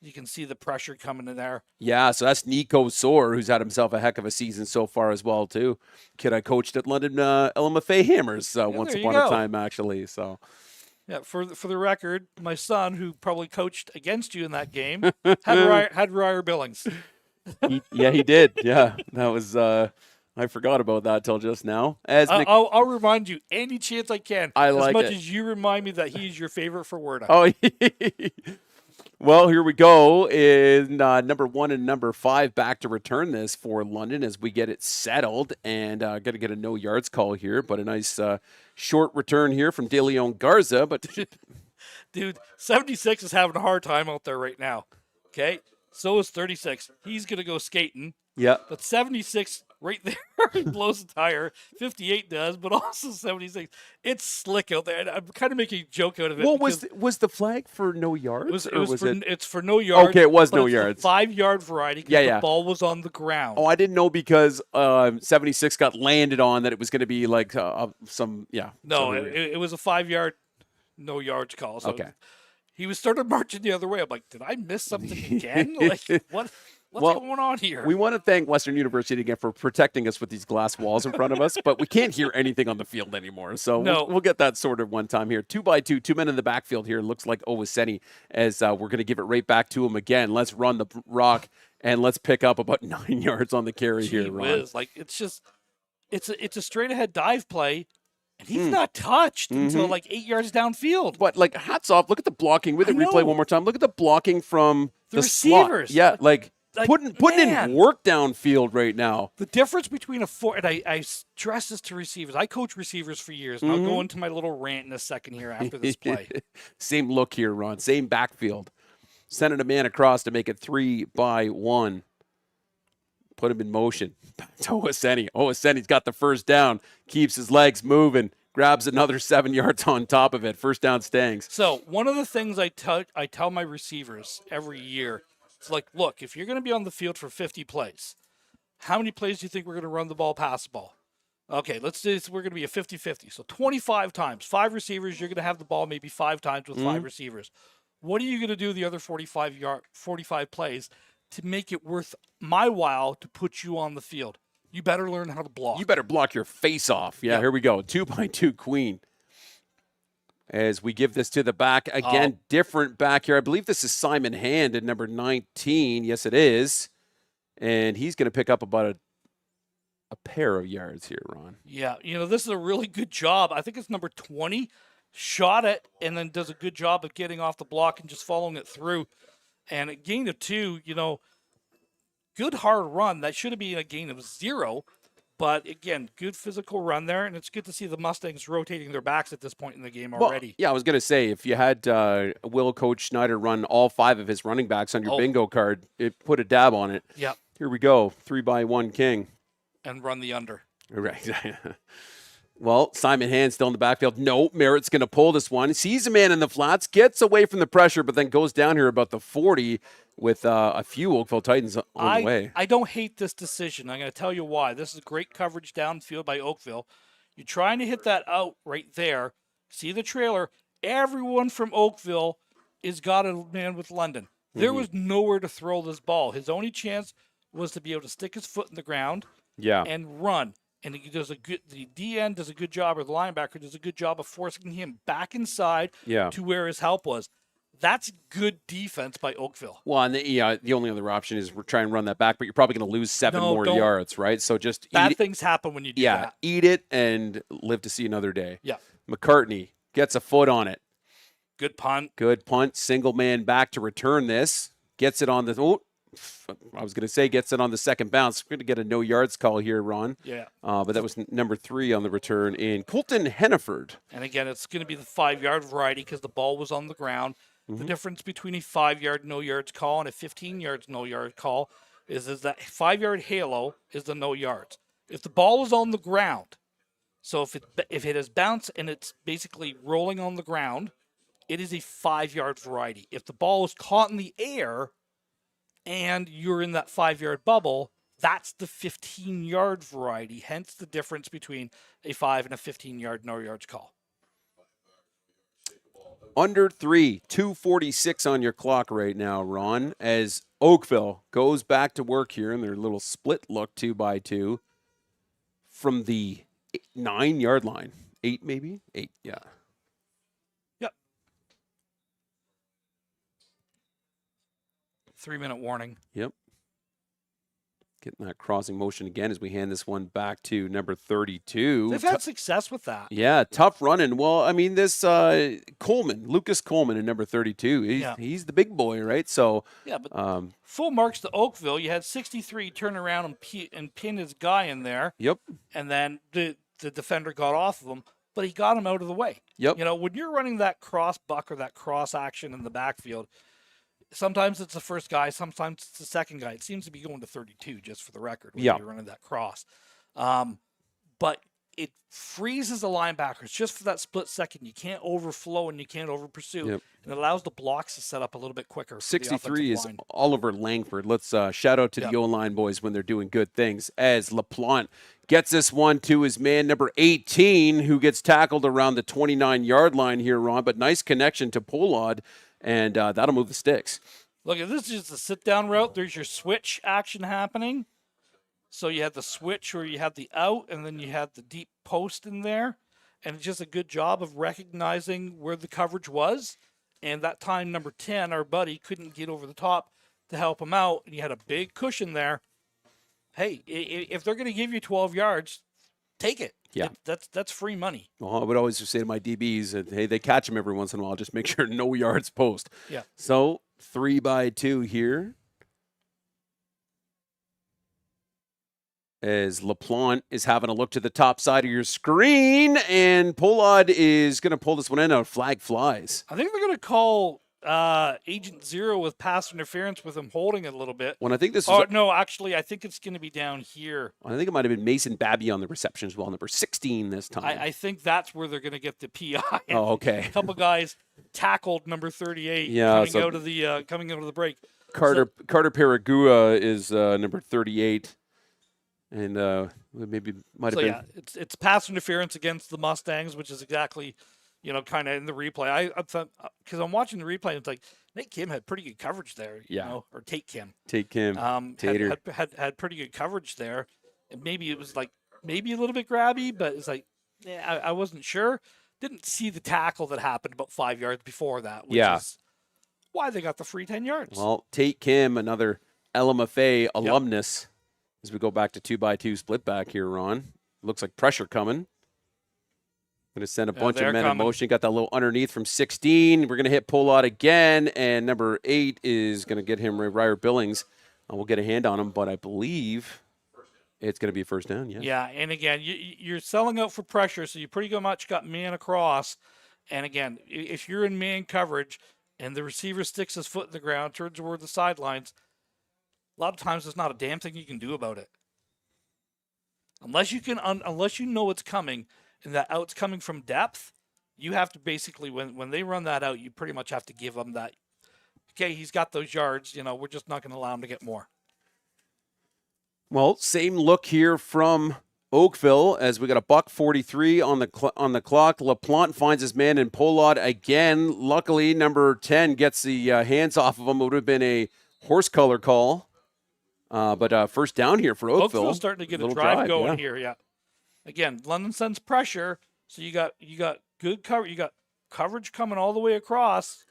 You can see the pressure coming in there. Yeah, so that's Nico Soar, who's had himself a heck of a season so far as well, too. Kid I coached at London LMFA Hammers once upon a time, actually. So, yeah, for the record, my son, who probably coached against you in that game, had Ryer Billings. He did. Yeah, that was I forgot about that till just now. I'll remind you any chance I can. I like as much it. as you remind me that he's your favorite for Werda. Oh, well, here we go. In number 1 and number 5 back to return this for London as we get it settled. And got to get a no yards call here, but a nice short return here from De Leon Garza. But dude, 76 is having a hard time out there right now. Okay, so is 36. He's gonna go skating. Yeah, but 76 right there, he blows a tire. 58 does, but also 76. It's slick out there, and I'm kind of making a joke out of it. Well, was the flag for no yards? It's for no yards. Okay, it was no yards. 5-yard variety because the ball was on the ground. Oh, I didn't know because 76 got landed on that it was going to be like some. No, it was a 5-yard no yards call. So okay. He was started marching the other way. I'm like, did I miss something again? Like, what's going on here? We want to thank Western University again for protecting us with these glass walls in front of us, but we can't hear anything on the field anymore. So we'll get that sorted one time here. 2-by-2, 2 men in the backfield here. Looks like Owaseni as we're going to give it right back to him again. Let's run the rock and let's pick up about 9 yards on the carry here, Ron. Like it's a straight ahead dive play. And he's not touched until like 8 yards downfield. But like hats off. Look at the blocking. With the replay one more time. Look at the blocking from the receivers. Slot. Yeah, like putting in work downfield right now. The difference between and I stress this to receivers. I coach receivers for years, and I'll go into my little rant in a second here after this play. Same look here, Ron. Same backfield. Sending a man across to make it 3-by-1. Put him in motion. Back to Owaseni. Owaseni's got the first down. Keeps his legs moving. Grabs another 7 yards on top of it. First down Stangs. So one of the things I tell my receivers every year, it's like, look, if you're going to be on the field for 50 plays, how many plays do you think we're going to run the ball, pass the ball? Okay, let's do this. We're going to be a 50-50. So 25 times. 5 receivers, you're going to have the ball maybe 5 times with 5 receivers. What are you going to do the other 45 plays to make it worth my while to put you on the field? You better learn how to block. You better block your face off. Yeah, Here we go. 2-by-2 Queen. As we give this to the back. Again, different back here. I believe this is Simon Hand at number 19. Yes, it is. And he's going to pick up about a pair of yards here, Ron. Yeah, this is a really good job. I think it's number 20. Shot it and then does a good job of getting off the block and just following it through. And a gain of 2, good hard run. That should have been a gain of 0. But again, good physical run there. And it's good to see the Mustangs rotating their backs at this point in the game already. Yeah, I was going to say, if you had Coach Schneider run all 5 of his running backs on your bingo card, it put a dab on it. Yeah. Here we go. 3-by-1 King. And run the under. Right. Well, Simon Hand still in the backfield. No, Merritt's going to pull this one. Sees a man in the flats, gets away from the pressure, but then goes down here about the 40 with a few Oakville Titans on the way. I don't hate this decision. I'm going to tell you why. This is great coverage downfield by Oakville. You're trying to hit that out right there. See the trailer. Everyone from Oakville is got a man with London. There was nowhere to throw this ball. His only chance was to be able to stick his foot in the ground and run. And the DN does a good job, or the linebacker does a good job of forcing him back inside to where his help was. That's good defense by Oakville. Well, and the only other option is we're trying to run that back, but you're probably going to lose 7 more yards, right? So just bad things happen when you do that. Eat it and live to see another day. Yeah. McCartney gets a foot on it. Good punt. Good punt. Single man back to return this. Gets it on the. Oh, I was going to say gets it on the second bounce. We're going to get a no yards call here, Ron. Yeah. But that was number 3 on the return in Colton Henneford. And again, it's going to be the 5-yard variety because the ball was on the ground. The difference between a 5-yard no yards call and a 15 yards no yard call is that 5-yard halo is the no yards. If the ball is on the ground, so if it has bounced and it's basically rolling on the ground, it is a 5-yard variety. If the ball is caught in the air and you're in that 5-yard bubble, that's the 15-yard variety. Hence the difference between a 5 and a 15-yard no yards call. Under 3, 2:46 on your clock right now, Ron, as Oakville goes back to work here in their little split look 2x2 from the 9-yard line. 8 maybe? 8, yeah. Yep. 3-minute warning. Yep. Getting that crossing motion again as we hand this one back to number 32. They've had success with that. Yeah, tough running. Well, I mean, this Coleman, Lucas Coleman in number 32, he's the big boy, right? So, yeah, but full marks to Oakville. You had 63 turn around and pin his guy in there. Yep. And then the defender got off of him, but he got him out of the way. Yep. You know, when you're running that cross buck or that cross action in the backfield, sometimes it's the first guy, sometimes it's the second guy. It seems to be going to 32, just for the record, when you're running that cross. But it freezes the linebackers just for that split second. You can't overflow and you can't over-pursue. Yep. And it allows the blocks to set up a little bit quicker. 63 is Oliver Langford. Let's shout out to the O-line boys when they're doing good things. As LaPlante gets this one to his man, number 18, who gets tackled around the 29-yard line here, Ron. But nice connection to Pollard. And that'll move the sticks. Look, this is just a sit-down route. There's your switch action happening. So you had the switch where you had the out, and then you had the deep post in there. And it's just a good job of recognizing where the coverage was. And that time, number 10, our buddy, couldn't get over the top to help him out. And you had a big cushion there. Hey, if they're going to give you 12 yards, take it. Yeah. That's free money. Well, I would always just say to my DBs that, hey, they catch them every once in a while. Just make sure no yards post. Yeah. So 3x2 here. As LaPlante is having a look to the top side of your screen, and Pollard is going to pull this one in. A flag flies. I think they're going to call Agent Zero with pass interference with him holding it a little bit. When I think this is. Oh, is. no, actually, I think it's going to be down here. I think it might have been Mason Babby on the reception as well, number 16 this time. I think that's where they're going to get the PI. Oh, okay. A couple guys tackled number 38 coming out of the break. Carter Paragua is number 38. And maybe might have been. Yeah, it's pass interference against the Mustangs, which is exactly, kind of in the replay. I thought, because I'm watching the replay, it's like Nate Kim had pretty good coverage there. Or Tate Kim. Tater had pretty good coverage there, and maybe it was like a little bit grabby, but it's like, I wasn't sure. Didn't see the tackle that happened about 5 yards before that. Which is why they got the free 10 yards. Well, Tate Kim, another LMFA alumnus. As we go back to 2x2 split back here, Ron. Looks like pressure coming. Going to send a bunch of men in motion. Got that little underneath from 16. We're going to hit Pollard again, and number 8 is going to get him Ryer Billings. We'll get a hand on him, but I believe it's going to be a first down. Yeah, and again, you're selling out for pressure, so you pretty much got man across. And again, if you're in man coverage and the receiver sticks his foot in the ground, turns toward the sidelines, a lot of times there's not a damn thing you can do about it. Unless you know it's coming and that out's coming from depth, you have to basically, when they run that out, you pretty much have to give them that, okay, he's got those yards, we're just not going to allow him to get more. Well, same look here from Oakville as we got a $1:43 on the clock. LaPlante finds his man in Pollard again. Luckily, number 10 gets the hands off of him. It would have been a horse color call. But first down here for Oakville. Oakville's starting to get a drive going here. Yeah. Again, London sends pressure, so you got good cover. You got coverage coming all the way across,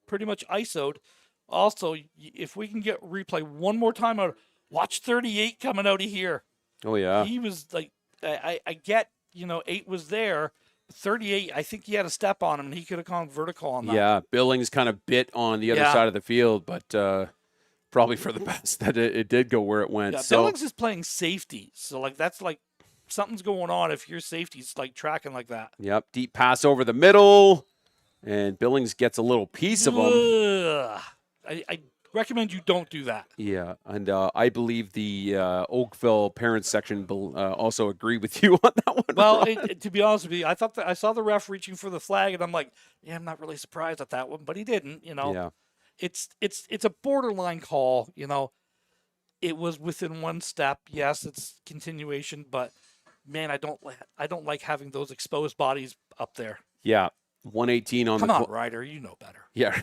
pretty much ISO'd. Also, if we can get replay one more time out, watch 38 coming out of here. Oh yeah. He was like, I get 8 was there, 38, I think he had a step on him, and he could have gone vertical on that. Yeah, Billings kind of bit on the other side of the field, but probably for the best that it did go where it went. Yeah, So, Billings is playing safety, so like that's like something's going on if your safety's like tracking like that. yep, deep pass over the middle, and Billings gets a little piece of him. Ugh. I recommend you don't do that. Yeah, and I believe the Oakville parents section also agree with you on that one. Well, Ron. to be honest with you, I thought that I saw the ref reaching for the flag, and I'm like, yeah, I'm not really surprised at that one, but he didn't. Yeah. It's a borderline call. It was within one step. Yes, it's continuation, but man, I don't like having those exposed bodies up there. Yeah, 118 on Come the on, Ryder, you know better. Yeah.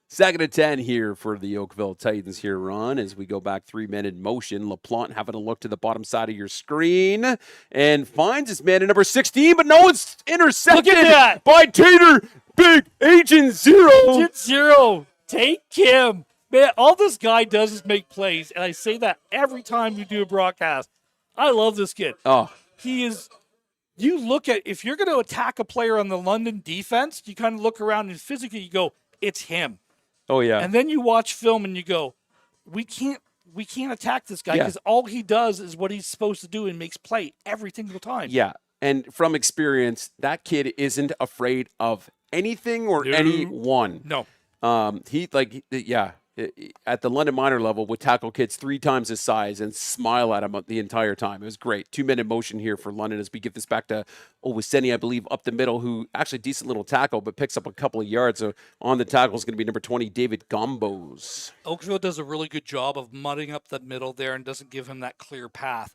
Second and 10 here for the Oakville Titans here, Ron, as we go back 3-minute motion. LaPlante having a look to the bottom side of your screen and finds his man at number 16, but no, it's intercepted Look at that. by Tater Big Agent Zero. Agent Zero, take him. Man, all this guy does is make plays, and I say that every time we do a broadcast. I love this kid. Oh, He is. You look at, if you're going to attack a player on the London defense, you kind of look around and physically you go, it's him. oh yeah. And then you watch film and you go, we can't attack this guy because all he does is what he's supposed to do and makes play every single time. Yeah, and from experience, that kid isn't afraid of anything or anyone. No. At the London minor level would tackle kids 3 times his size and smile at them the entire time. It was great. 2-minute motion here for London as we give this back to Owaseni, I believe, up the middle, who actually decent little tackle, but picks up a couple of yards. So on the tackle is going to be number 20, David Gombos. Oakville does a really good job of mudding up the middle there and doesn't give him that clear path.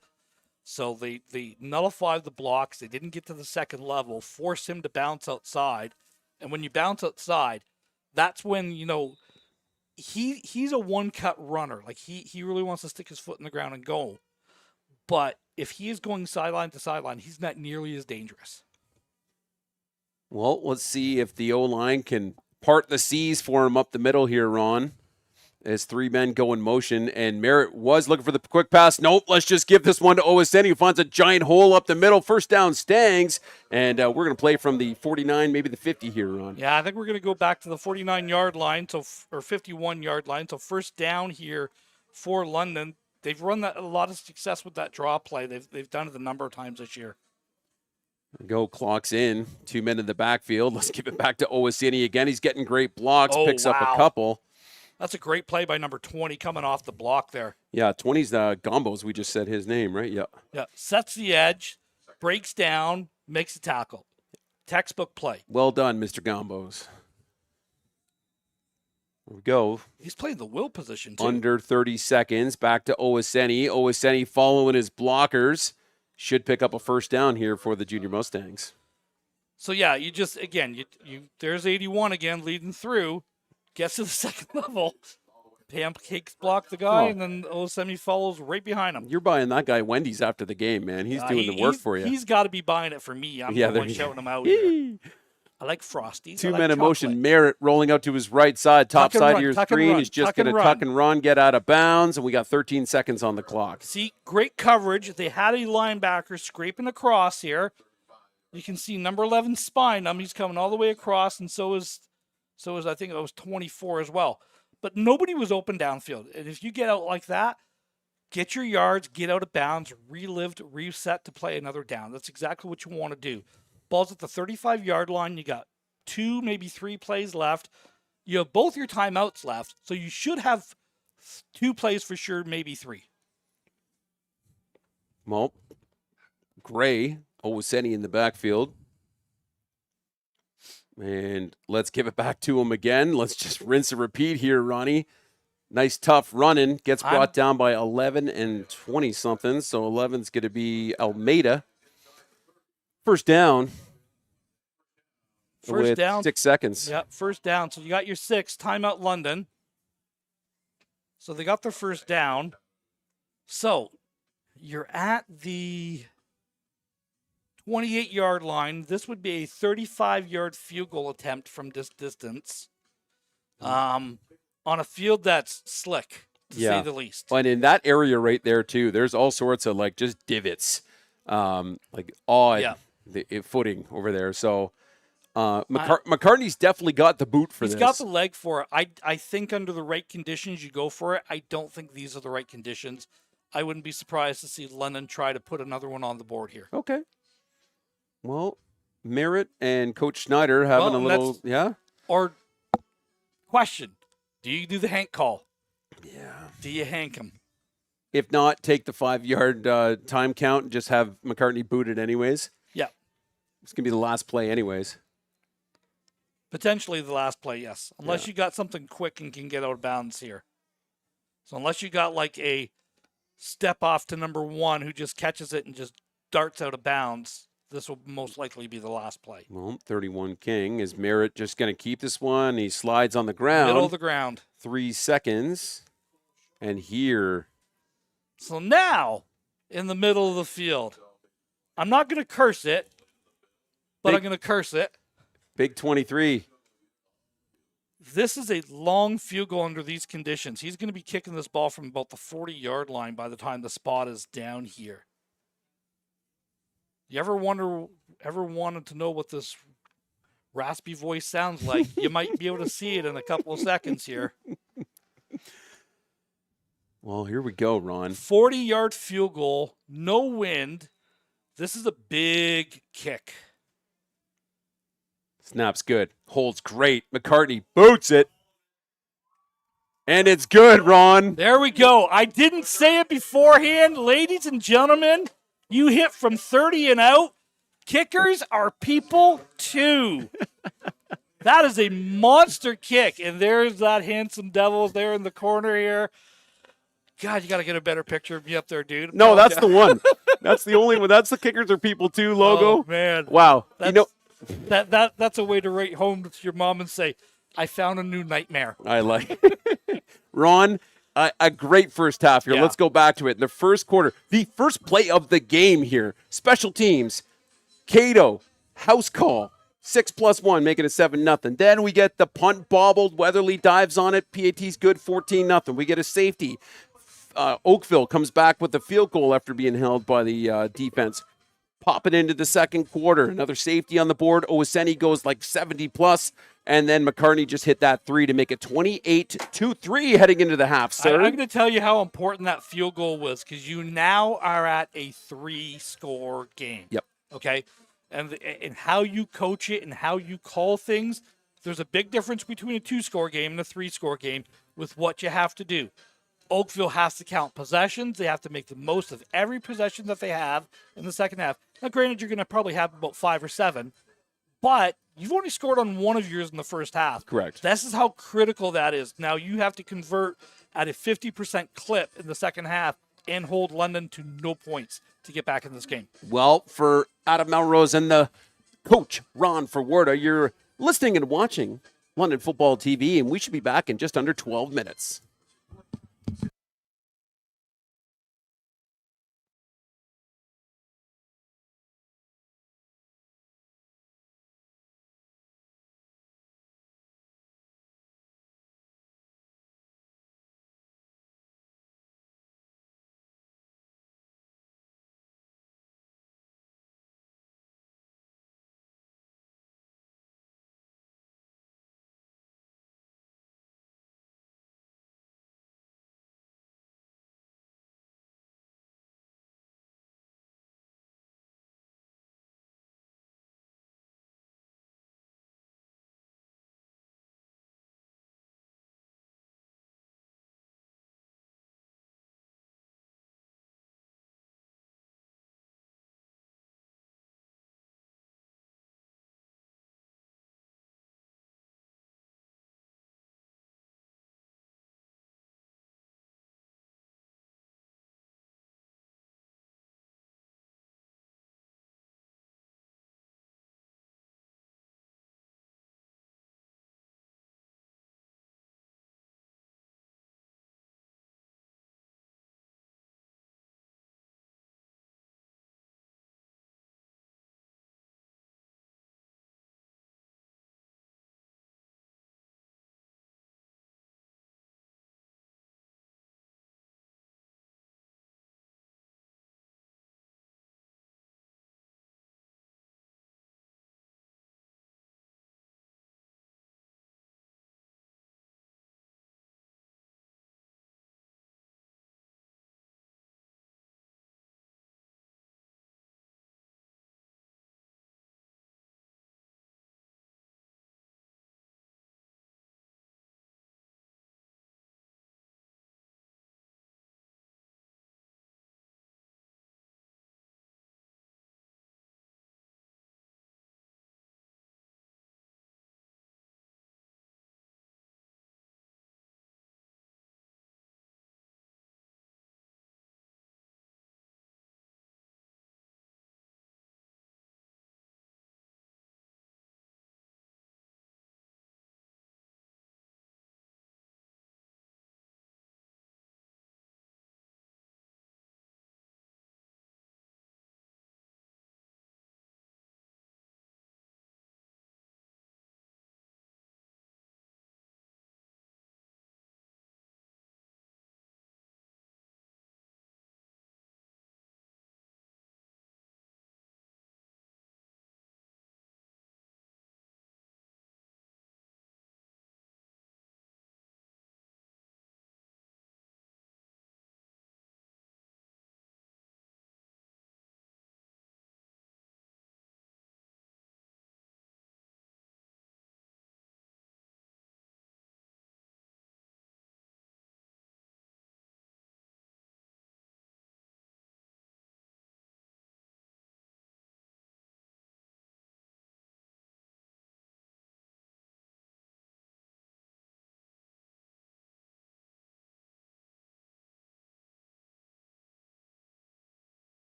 So they nullify the blocks. They didn't get to the second level, force him to bounce outside. And when you bounce outside, that's when, he's a one-cut runner. Like, he really wants to stick his foot in the ground and go. But if he is going sideline to sideline, he's not nearly as dangerous. Well, let's see if the O-line can part the seas for him up the middle here, Ron. As 3 men go in motion, and Merritt was looking for the quick pass. Nope, let's just give this one to Owaseni, who finds a giant hole up the middle. First down, Stangs, and we're going to play from the 49, maybe the 50 here, Ron. Yeah, I think we're going to go back to the 49-yard line, or 51-yard line. So first down here for London. They've run a lot of success with that draw play. They've done it a number of times this year. Go clocks in. 2 men in the backfield. Let's give it back to Owaseni again. He's getting great blocks, picks up a couple. That's a great play by number 20 coming off the block there. Yeah, 20's Gombos. We just said his name, right? Yeah. Yeah, sets the edge, breaks down, makes a tackle. Textbook play. Well done, Mr. Gombos. There we go. He's playing the will position, too. Under 30 seconds. Back to Owaseni. Owaseni following his blockers. Should pick up a first down here for the Junior Mustangs. So, yeah, you just, again, there's 81 again leading through. Gets to the second level. Pancakes block the guy, and then Owaseni follows right behind him. You're buying that guy Wendy's after the game, man. He's doing the work for you. He's got to be buying it for me. I'm the one shouting him out here. I like Frosties. 2 men in motion. Merritt rolling out to his right side, top side of your screen. Is just going to tuck and run, get out of bounds, and we got 13 seconds on the clock. See, great coverage. They had a linebacker scraping across here. You can see number 11 spine him. He's coming all the way across, and so is I think it was 24 as well. But nobody was open downfield. And if you get out like that, get your yards, get out of bounds, reset to play another down. That's exactly what you want to do. Ball's at the 35-yard line. You got 2, maybe 3 plays left. You have both your timeouts left. So you should have 2 plays for sure, maybe 3. Well, Gray, Owaseni in the backfield. And let's give it back to him again. Let's just rinse and repeat here, Ronnie. Nice, tough running. Gets brought down by 11 and 20-something. So 11's going to be Almeida. First down. First down. 6 seconds. Yep, first down. So you got your 6. Timeout London. So they got their first down. So you're at the 28-yard line. This would be a 35-yard field goal attempt from this distance on a field that's slick, to say the least. And in that area right there, too, there's all sorts of, just divots, odd. Yeah. the footing over there. So McCartney's definitely got the boot for He's this. got the leg for it. I think under the right conditions, you go for it. I don't think these are the right conditions. I wouldn't be surprised to see London try to put another one on the board here. Okay. Well, Merritt and Coach Schneider having a little, yeah. Or question, do you do the Hank call? Yeah. Do you Hank him? If not, take the 5-yard time count and just have McCartney booted anyways. Yeah. It's going to be the last play anyways. Potentially the last play, yes. Unless you got something quick and can get out of bounds here. So unless you got like a step off to number 1 who just catches it and just darts out of bounds, this will most likely be the last play. Well, 31 King. Is Merritt just going to keep this one? He slides on the ground. Middle of the ground. 3 seconds. And here. So now, in the middle of the field, I'm not going to curse it, but I'm going to curse it. Big 23. This is a long field goal under these conditions. He's going to be kicking this ball from about the 40-yard line by the time the spot is down here. You ever wanted to know what this raspy voice sounds like? You might be able to see it in a couple of seconds here. Well, here we go, Ron. 40-yard field goal, no wind. This is a big kick. Snap's good. Holds great. McCartney boots it. And it's good, Ron. There we go. I didn't say it beforehand. Ladies and gentlemen, you hit from 30 and out. Kickers are people too. That is a monster kick. And there's that handsome devil there in the corner here. God, you got to get a better picture of me up there, dude. No, that's the one. That's the only one. That's the Kickers are people too logo. Oh, man. Wow. That's a way to write home to your mom and say, I found a new nightmare. I like it. Ron, a great first half here. Yeah. Let's go back to it. In the first quarter, the first play of the game here. Special teams. Cato, house call. 6+1, making it 7-0. Then we get the punt bobbled. Weatherly dives on it. PAT's good, 14-0. We get a safety. Oakville comes back with the field goal after being held by the defense. Pop it into the second quarter. Another safety on the board. Owaseni goes like 70+. And then McCartney just hit that 3 to make it 28-3 heading into the half, sir. I'm going to tell you how important that field goal was because you now are at a 3-score game. Yep. Okay? And how you coach it and how you call things, there's a big difference between a 2-score game and a 3-score game with what you have to do. Oakville has to count possessions. They have to make the most of every possession that they have in the second half. Now, granted, you're going to probably have about 5 or 7, but you've only scored on one of yours in the first half. Correct. This is how critical that is. Now, you have to convert at a 50% clip in the second half and hold London to no points to get back in this game. Well, for Adam Melrose and the coach, Ron Forwarda, you're listening and watching London Football TV, and we should be back in just under 12 minutes.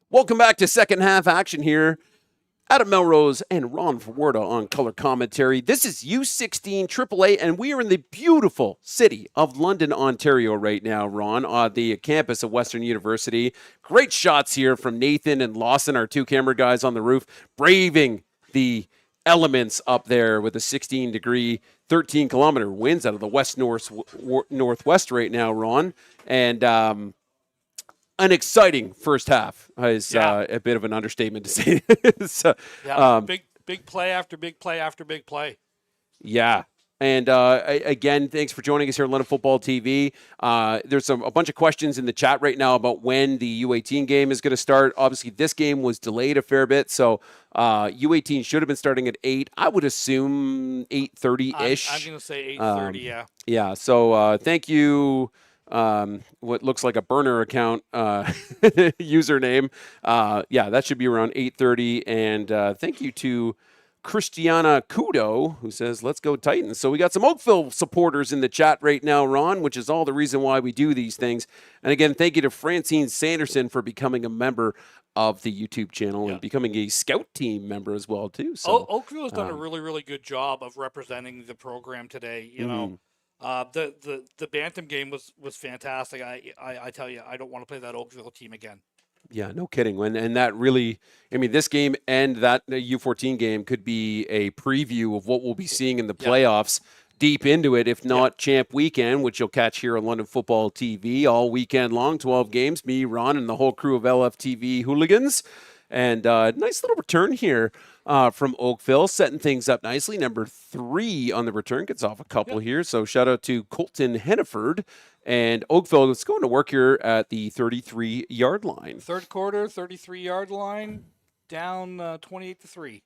Welcome back to second half action here. Adam Melrose and Ron Fawarda on color commentary. This is U16 AAA, and we are in the beautiful city of London, Ontario right now, Ron, on the campus of Western University. Great shots here from Nathan and Lawson, our two camera guys on the roof, braving the elements up there with a 16-degree, 13-kilometer winds out of the west-northwest right now, Ron. And an exciting first half is a bit of an understatement to say. Big play after big play after big play. Yeah. And again, thanks for joining us here on London Football TV. There's a bunch of questions in the chat right now about when the U18 game is going to start. Obviously, this game was delayed a fair bit, so U18 should have been starting at 8. I would assume 8:30-ish. I'm going to say 8:30, Yeah, so thank you. What looks like a burner account username. That should be around 8:30. And thank you to Christiana Kudo, who says, let's go Titans. So we got some Oakville supporters in the chat right now, Ron, which is all the reason why we do these things. And again, thank you to Francine Sanderson for becoming a member of the YouTube channel and becoming a scout team member as well, too. So Oakville has done a really, really good job of representing the program today. You know, the Bantam game was fantastic. I tell you, I don't want to play that Oakville team again. Yeah, no kidding. And that really, I mean, this game and that U14 game could be a preview of what we'll be seeing in the playoffs deep into it, if not Champ Weekend, which you'll catch here on London Football TV all weekend long, 12 games, me, Ron, and the whole crew of LFTV hooligans. And nice little return here from Oakville, setting things up nicely. Number 3 on the return, gets off a couple here. So shout out to Colton Henneford. And Oakville is going to work here at the 33-yard line. Third quarter, 33-yard line, down 28-3.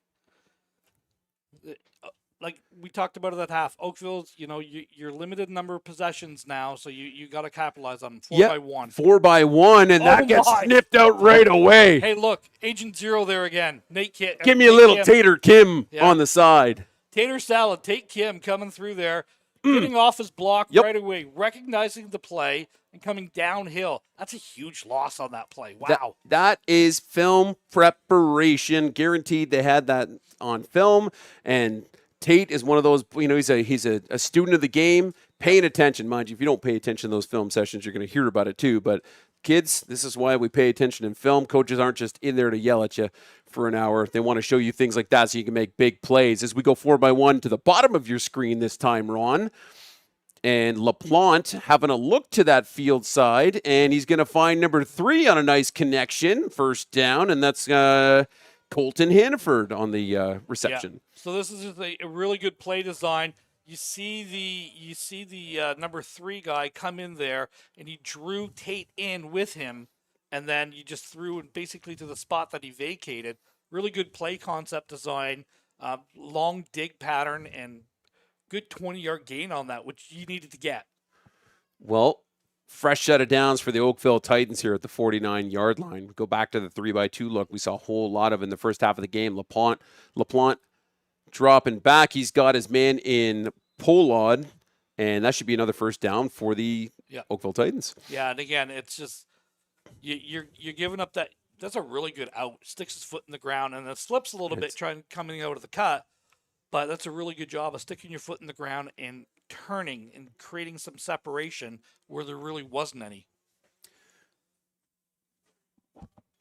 Like we talked about it at half, Oakville's, you're limited number of possessions now, so you got to capitalize on them. 4-by-1. 4-by-1, and that gets sniffed out right away. Hey, look, Agent Zero there again. Nate Kim. Give me a little Tater Kim on the side. Tater salad, Tate Kim coming through there. Getting off his block right away, recognizing the play, and coming downhill. That's a huge loss on that play. Wow. That is film preparation. Guaranteed they had that on film. And Tate is one of those, he's a student of the game, paying attention. Mind you, if you don't pay attention to those film sessions, you're going to hear about it too. But kids, this is why we pay attention in film. Coaches aren't just in there to yell at you for an hour. They want to show you things like that so you can make big plays. As we go 4-by-1 to the bottom of your screen this time, Ron. And LaPlante having a look to that field side, and he's going to find number 3 on a nice connection, first down, and that's Colton Hannaford on the reception. Yeah. So this is just a really good play design. You see the number 3 guy come in there, and he drew Tate in with him, and then you just threw him basically to the spot that he vacated. Really good play concept design, long dig pattern, and good 20-yard gain on that, which you needed to get. Well, fresh set of downs for the Oakville Titans here at the 49-yard line. Go back to the 3-by-2 look we saw a whole lot of in the first half of the game. LaPlante dropping back. He's got his man in Pollard, and that should be another first down for the Oakville Titans. Yeah, and again, it's just you're giving up that. That's a really good out. Sticks his foot in the ground and then slips a little bit coming out of the cut. But that's a really good job of sticking your foot in the ground and turning and creating some separation where there really wasn't any.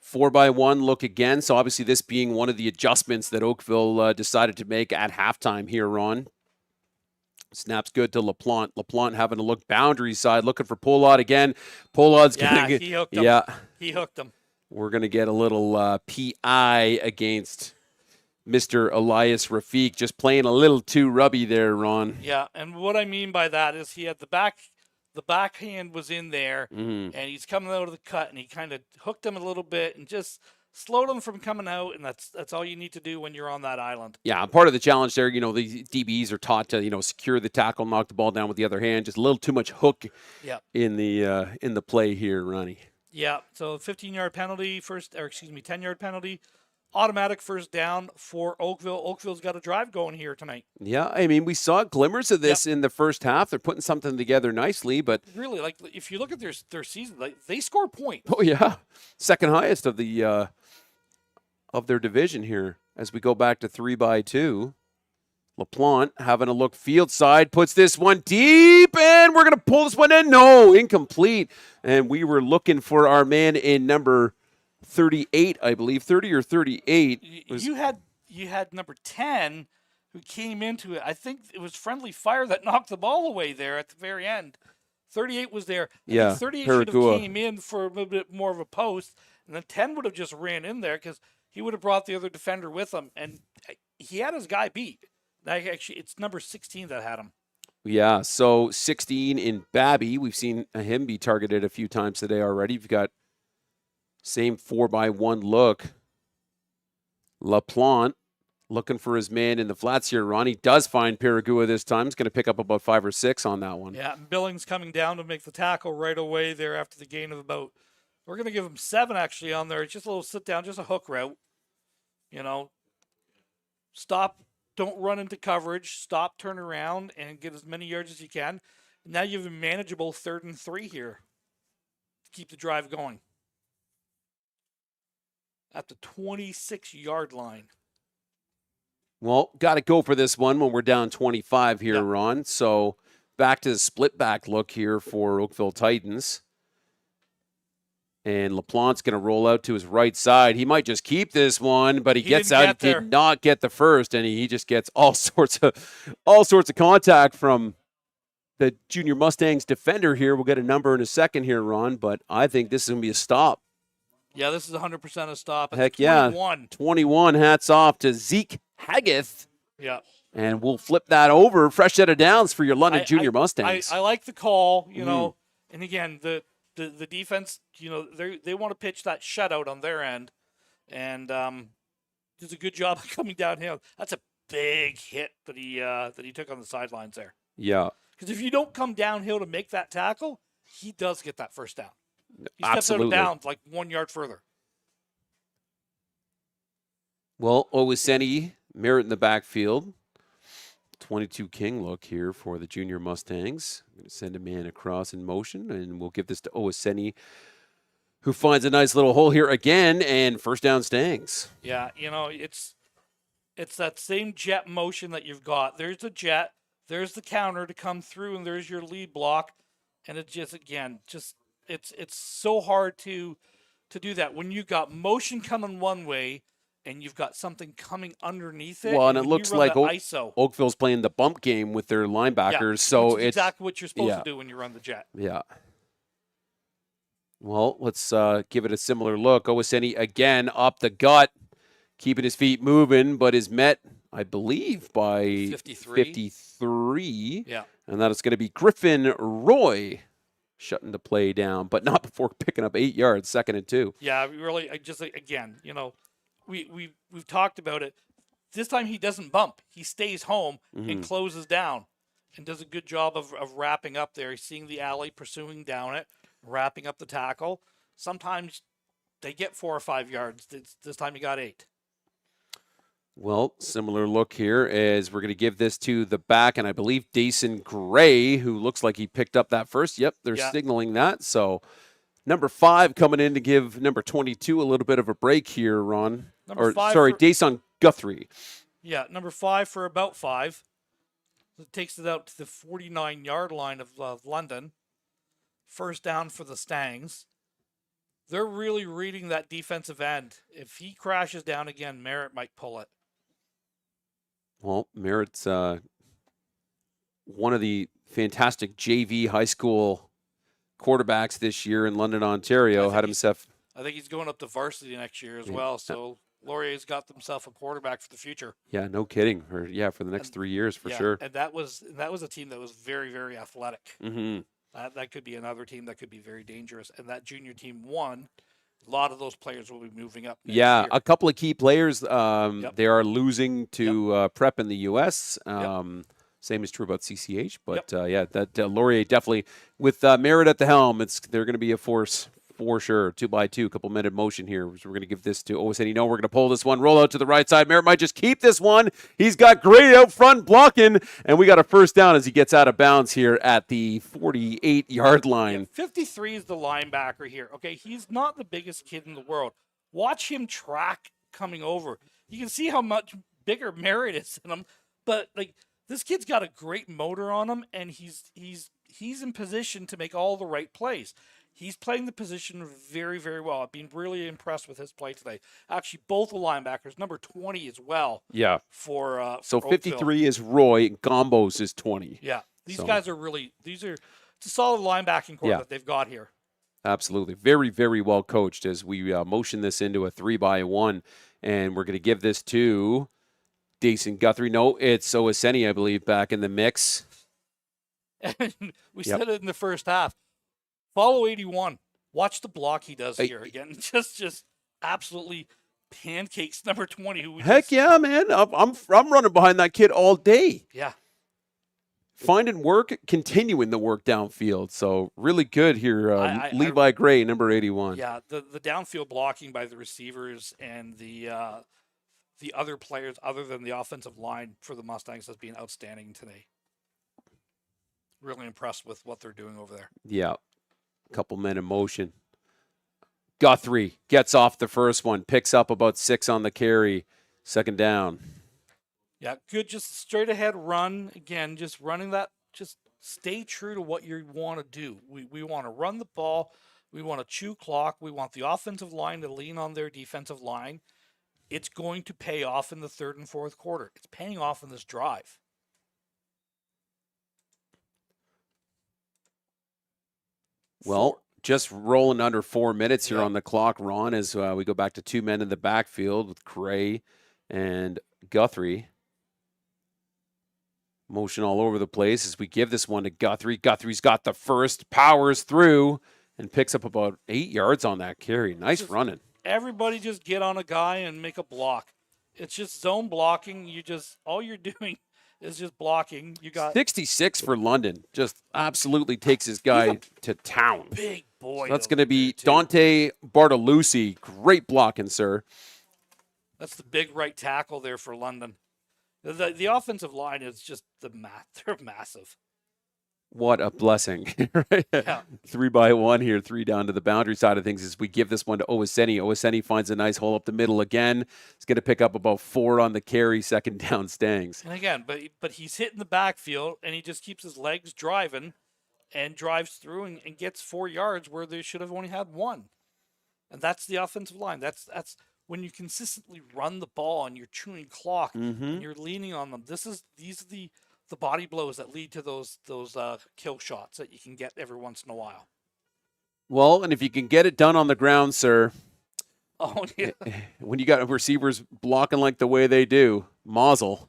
4-by-1 look again. So obviously this being one of the adjustments that Oakville decided to make at halftime here, Ron. Snaps good to LaPlante. LaPlante having a look boundary side, looking for Pollard again. Pollard's going to get... he hooked him. Yeah. He hooked him. We're going to get a little PI against Mr. Elias Rafiq, just playing a little too rubby there, Ron. Yeah, and what I mean by that is he had the backhand was in there, and he's coming out of the cut, and he kind of hooked him a little bit and just slowed him from coming out, and that's all you need to do when you're on that island. Yeah, part of the challenge there, the DBs are taught to, secure the tackle, knock the ball down with the other hand, just a little too much hook in the play here, Ronnie. Yeah, so 15-yard penalty 10-yard penalty. automatic first down for Oakville. Oakville's got a drive going here tonight. Yeah, I mean, we saw glimmers of this in the first half. They're putting something together nicely, but really, like if you look at their season, like, they score points. oh yeah, second highest of the of their division here. As we go back to 3x2, LaPlante having a look field side, puts this one deep, and we're gonna pull this one in. No, incomplete. And we were looking for our man in number 38, I believe, 30 or 38. You had number 10 who came into it. I think it was Friendly Fire that knocked the ball away there at the very end. 38 was there. I think 38 should have came in for a little bit more of a post, and then 10 would have just ran in there because he would have brought the other defender with him, and he had his guy beat. Actually, it's number 16 that had him. Yeah, so 16 in Babby. We've seen him be targeted a few times today already. You've got same 4x1 look. LaPlante looking for his man in the flats here, Ron. He does find Perigua this time. He's going to pick up about 5 or 6 on that one. Yeah, Billings coming down to make the tackle right away there after the gain of about, we're going to give him 7 actually on there. It's just a little sit down, just a hook route. You know, stop, don't run into coverage, stop, turn around, and get as many yards as you can. Now you have a manageable 3rd and 3 here to keep the drive going. At the 26-yard line. Well, got to go for this one when we're down 25 here, Ron. So back to the split back look here for Oakville Titans. And LaPlante's going to roll out to his right side. He might just keep this one, but he gets out. He did not get the first, and he just gets all sorts of contact from the Junior Mustangs defender here. We'll get a number in a second here, Ron, but I think this is going to be a stop. Yeah, this is 100% a stop. Heck 21. Yeah. 21, hats off to Zeke Haggith. Yeah. And we'll flip that over. Fresh set of downs for your London Junior Mustangs. I like the call, you know, and again, the defense, you know, they want to pitch that shutout on their end, and does a good job of coming downhill. That's a big hit that he took on the sidelines there. Yeah. Because if you don't come downhill to make that tackle, he does get that first down. He steps out of bounds like 1 yard further. Well, Owaseni, Merritt in the backfield. 22 King look here for the Junior Mustangs. I'm going to send a man across in motion, and we'll give this to Owaseni, who finds a nice little hole here again, and first down Stangs. Yeah, you know, it's that same jet motion that you've got. There's the jet, there's the counter to come through, and there's your lead block, and it just, again, just it's so hard to do that when you've got motion coming one way and you've got something coming underneath it. Well, and it looks like ISO. Oakville's playing the bump game with their linebackers, so it's exactly what you're supposed to do when you run the jet. Yeah. Well, let's give it a similar look. Owaseni again up the gut, keeping his feet moving, but is met, I believe, by 53. Yeah. And that is going to be Griffin Roy shutting the play down, but not before picking up 8 yards, 2nd and 2. Yeah, really, again, you know, we've talked about it. This time he doesn't bump. He stays home and closes down and does a good job of wrapping up there. He's seeing the alley, pursuing down it, wrapping up the tackle. Sometimes they get 4 or 5 yards. This time he got 8. Well, similar look here as we're going to give this to the back, and I believe Dason Gray, who looks like he picked up that first. Yep, they're signaling that. So number 5 coming in to give number 22 a little bit of a break here, Ron. Dason Guthrie. Yeah, number 5 for about 5. It takes it out to the 49-yard line of London. First down for the Stangs. They're really reading that defensive end. If he crashes down again, Merritt might pull it. Well, Merritt's one of the fantastic JV high school quarterbacks this year in London, Ontario. I think he's going up to varsity next year as well. So Laurier's got himself a quarterback for the future. Yeah, no kidding. For the next 3 years for sure. And that was a team that was very, very athletic. Mm-hmm. That could be another team that could be very dangerous. And that junior team won. A lot of those players will be moving up next year. A couple of key players. They are losing to prep in the U.S. Same is true about CCH. But, Laurier definitely, with Merritt at the helm, they're going to be a force for sure. 2x2, couple minute motion here. So we're going to give this to OSFL-U. No, we're going to pull this one, roll out to the right side. Merritt might just keep this one. He's got great out front blocking, and we got a first down as he gets out of bounds here at the 48-yard line. Yeah, 53 is the linebacker here. Okay, he's not the biggest kid in the world. Watch him track coming over. You can see how much bigger Merritt is than him, but like this kid's got a great motor on him, and he's in position to make all the right plays. He's playing the position very, very well. I've been really impressed with his play today. Actually, both the linebackers, number 20 as well. Yeah. For so for 53 is Roy, Gombos is 20. Yeah, these guys are really it's a solid linebacking core that they've got here. Absolutely, very, very well coached as we motion this into a 3x1, and we're going to give this to Jason Guthrie. No, it's OSFL-U, I believe, back in the mix. And we said it in the first half. Follow 81. Watch the block he does here again. Just absolutely pancakes number 20. Yeah, man. I'm running behind that kid all day. Yeah. Finding work, continuing the work downfield. So really good here. Levi Gray, number 81. Yeah, the downfield blocking by the receivers and the other players other than the offensive line for the Mustangs has been outstanding today. Really impressed with what they're doing over there. Yeah. Couple men in motion. Guthrie gets off the first one, picks up about 6 on the carry. Second down. Yeah, good. Just straight ahead run. Again, just running that. Just stay true to what you want to do. We want to run the ball. We want to chew clock. We want the offensive line to lean on their defensive line. It's going to pay off in the third and fourth quarter. It's paying off in this drive. Well, just rolling under 4 minutes here on the clock, Ron, as we go back to 2 men in the backfield with Gray and Guthrie. Motion all over the place as we give this one to Guthrie. Guthrie's got the first, powers through, and picks up about 8 yards on that carry. Nice running. Everybody just get on a guy and make a block. It's just zone blocking. All you're doing is just blocking. You got 66 for London. Just absolutely takes his guy to town. Big boy. So that's going to be Dante Bartolucci. Great blocking, sir. That's the big right tackle there for London. The offensive line is just they're massive. What a blessing. Right? Yeah. 3x1 here, 3 down to the boundary side of things as we give this one to OSFL-U. OSFL-U finds a nice hole up the middle again. It's going to pick up about 4 on the carry, second down Stangs. And again, but he's hitting the backfield, and he just keeps his legs driving and drives through and gets 4 yards where they should have only had 1. And that's the offensive line. That's when you consistently run the ball and you're chewing clock and you're leaning on them. These are the body blows that lead to those kill shots that you can get every once in a while. Well, and if you can get it done on the ground, sir. Oh, yeah. When you got receivers blocking like the way they do, mazel.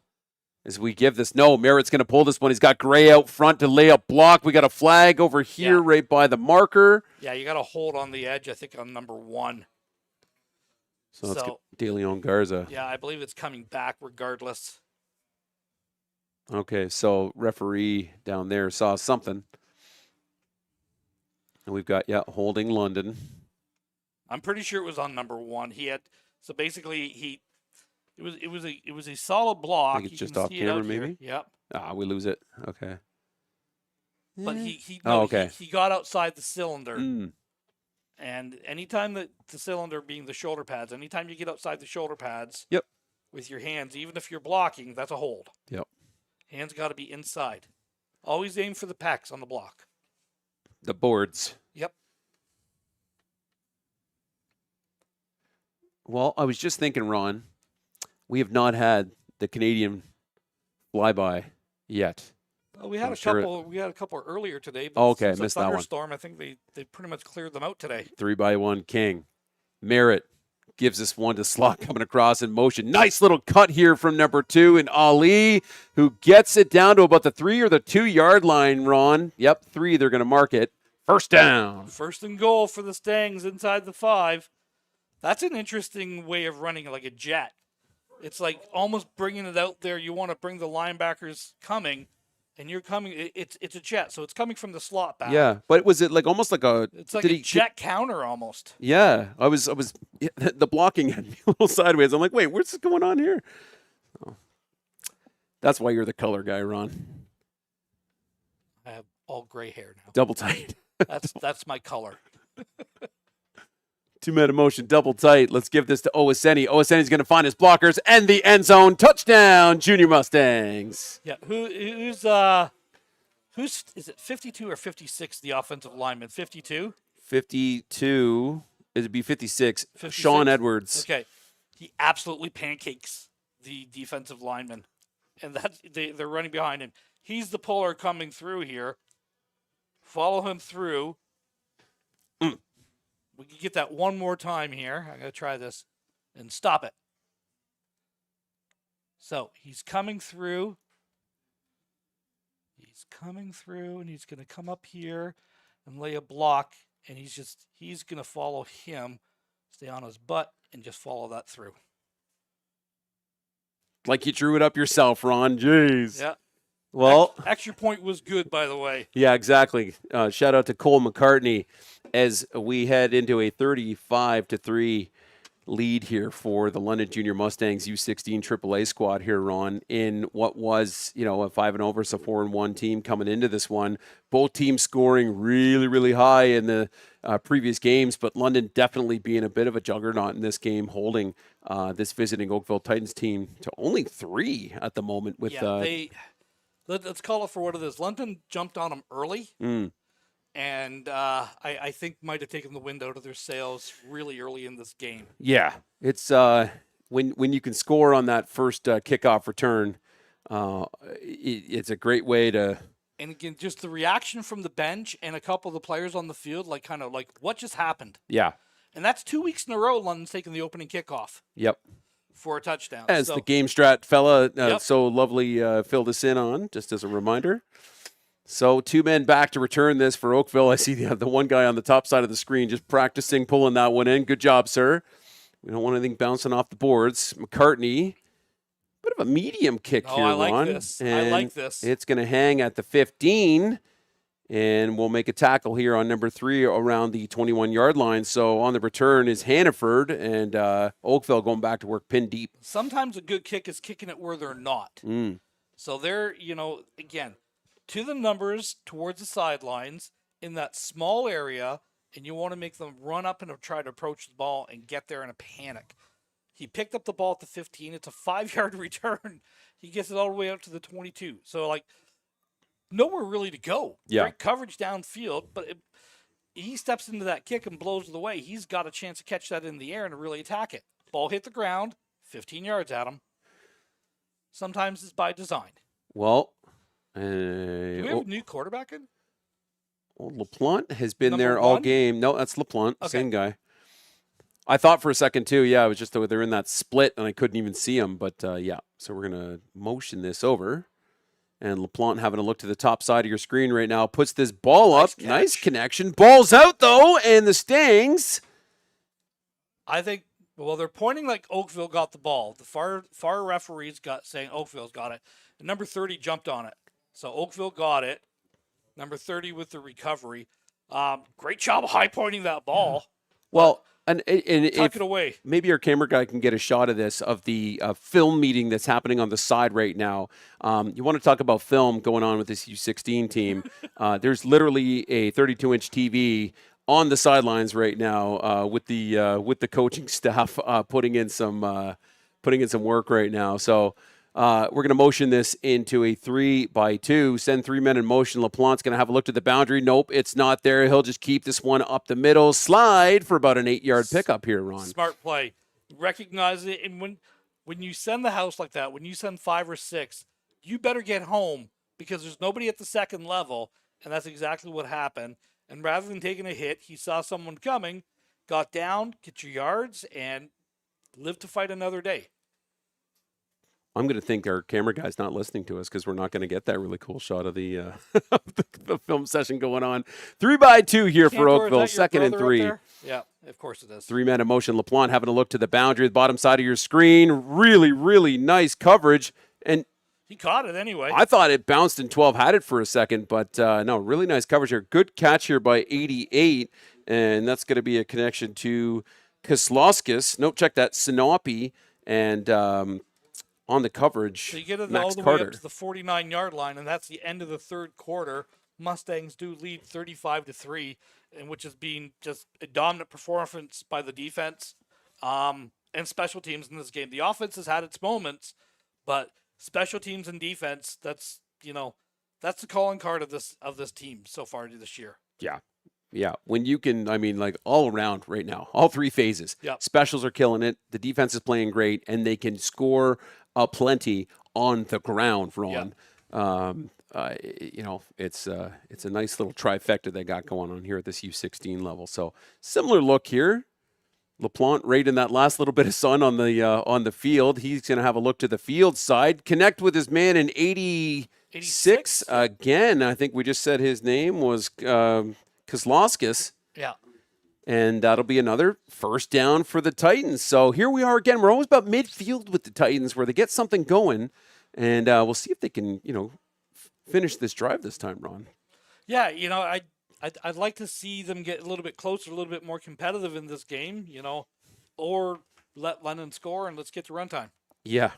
As we give this, no, Merritt's going to pull this one. He's got Gray out front to lay up block. We got a flag over here right by the marker. Yeah, you got a hold on the edge, I think, on number 1. So let's get De Leon Garza. Yeah, I believe it's coming back regardless. Okay, so referee down there saw something. And we've got, holding London. I'm pretty sure it was on number 1. So basically it was a solid block. I think it's just off camera maybe? Yep. We lose it. Okay. But he got outside the cylinder. And anytime the cylinder being the shoulder pads, anytime you get outside the shoulder pads with your hands, even if you're blocking, that's a hold. Yep. Hands got to be inside. Always aim for the pecs on the block. The boards. Yep. Well, I was just thinking, Ron, we have not had the Canadian flyby yet. Well, we had a couple earlier today. But okay, I missed that one. Thunderstorm, I think they pretty much cleared them out today. 3x1 King. Merritt gives this one to Slot coming across in motion. Nice little cut here from number 2 and Ali, who gets it down to about the 3 or the 2 yard line, Ron. Yep, 3, they're going to mark it. First down. First and goal for the Stangs inside the 5. That's an interesting way of running like a jet. It's like almost bringing it out there. You want to bring the linebackers coming, and you're coming. It's a jet, so it's coming from the slot back. Yeah, but was it like almost like a? It's like a jet counter almost. Yeah, I was. The blocking had me a little sideways. I'm like, wait, what's going on here? Oh. That's why you're the color guy, Ron. I have all gray hair now. Double tight. That's my color. Two-man motion, double tight. Let's give this to OSN. OSN's going to find his blockers and the end zone. Touchdown, Junior Mustangs. Yeah, who's is it 52 or 56? The offensive lineman, 52. 52. It'd be 56. 56? Sean Edwards. Okay, he absolutely pancakes the defensive lineman, and they're running behind him. He's the puller coming through here. Follow him through. We can get that one more time here. I'm going to try this and stop it. So he's coming through. He's coming through, and he's going to come up here and lay a block, and he's going to follow him, stay on his butt, and just follow that through. Like you drew it up yourself, Ron. Jeez. Yeah. Well, extra point was good, by the way. Yeah, exactly. Shout out to Cole McCartney as we head into a 35-3 lead here for the London Junior Mustangs U16 AAA squad here, Ron, in what was, a 5-0 versus a 4-1 team coming into this one. Both teams scoring really, really high in the previous games, but London definitely being a bit of a juggernaut in this game, holding this visiting Oakville Titans team to only 3 at the moment. With let's call it for what it is. London jumped on them early. And I think might have taken the wind out of their sails really early in this game. Yeah, it's when you can score on that first kickoff return, it's a great way to. And again, just the reaction from the bench and a couple of the players on the field, kind of what just happened? Yeah. And that's 2 weeks in a row London's taking the opening kickoff. Yep. For a touchdown. As the game strat fella so lovely filled us in on, just as a reminder. So 2 men back to return this for Oakville. I see the one guy on the top side of the screen just practicing pulling that one in. Good job, sir. We don't want anything bouncing off the boards. McCartney, bit of a medium kick here, I like Ron. this. And I like this. It's going to hang at the 15, and we'll make a tackle here on number 3 around the 21-yard line. So on the return is Hannaford, and Oakville going back to work pin deep. Sometimes a good kick is kicking it where they're not. So they're, again, to the numbers towards the sidelines in that small area, and you want to make them run up and try to approach the ball and get there in a panic. He picked up the ball at the 15. It's a 5-yard return. He gets it all the way out to the 22. So, nowhere really to go. Yeah. Great coverage downfield, but he steps into that kick and blows it away. He's got a chance to catch that in the air and to really attack it. Ball hit the ground, 15 yards at him. Sometimes it's by design. Well, do we have a new quarterback in? Well, LaPlante has been Number there all 1? game. No, that's LaPlante, Okay. same guy. I thought for a second, too, it was just that they're in that split, and I couldn't even see him. But, so we're going to motion this over. And LaPlante having a look to the top side of your screen right now. Puts this ball up. Nice connection. Ball's out, though, and the Stangs. I think, they're pointing like Oakville got the ball. The far referees saying Oakville's got it. And number 30 jumped on it. So Oakville got it. Number 30 with the recovery. Great job high pointing that ball. Well, and tuck it away. Maybe our camera guy can get a shot of this, of the film meeting that's happening on the side right now. You want to talk about film going on with this U16 team. There's literally a 32-inch TV on the sidelines right now with the coaching staff putting in some work right now. So we're going to motion this into a 3-by-2. Send 3 men in motion. LaPlante's going to have a look to the boundary. Nope, it's not there. He'll just keep this one up the middle. Slide for about an 8-yard pickup here, Ron. Smart play. Recognize it. And when you send the house like that, when you send 5 or 6, you better get home because there's nobody at the second level. And that's exactly what happened. And rather than taking a hit, he saw someone coming, got down, get your yards, and live to fight another day. I'm going to think our camera guy's not listening to us because we're not going to get that really cool shot of the the film session going on. 3-by-2 here for Oakville, 2nd and 3. Yeah, of course it is. 3 men in motion. LaPlante having a look to the boundary, the bottom side of your screen. Really, really nice coverage. And He caught it anyway. I thought it bounced and 12 had it for a second, but no, really nice coverage here. Good catch here by 88, and that's going to be a connection to Kozlowskis. Nope, check that. Sinope, and on the coverage, So you get it Max all the Carter. way up to the 49-yard line, and that's the end of the third quarter. Mustangs do lead 35-3, and which is being just a dominant performance by the defense and special teams in this game. The offense has had its moments, but special teams and defense, that's the calling card of this team so far this year. Yeah. When you can, I mean, like all around right now, all three phases. Yep. Specials are killing it. The defense is playing great, and they can score plenty on the ground, Ron. It's a nice little trifecta they got going on here at this U16 level. So similar look here. LaPlante right in that last little bit of sun on the field. He's going to have a look to the field side, connect with his man in 86 again. I think we just said his name was Kozlowskis. Yeah. And that'll be another first down for the Titans. So here we are again. We're always about midfield with the Titans where they get something going. And we'll see if they can, finish this drive this time, Ron. Yeah, I'd like to see them get a little bit closer, a little bit more competitive in this game, or let London score and let's get to runtime. Yeah.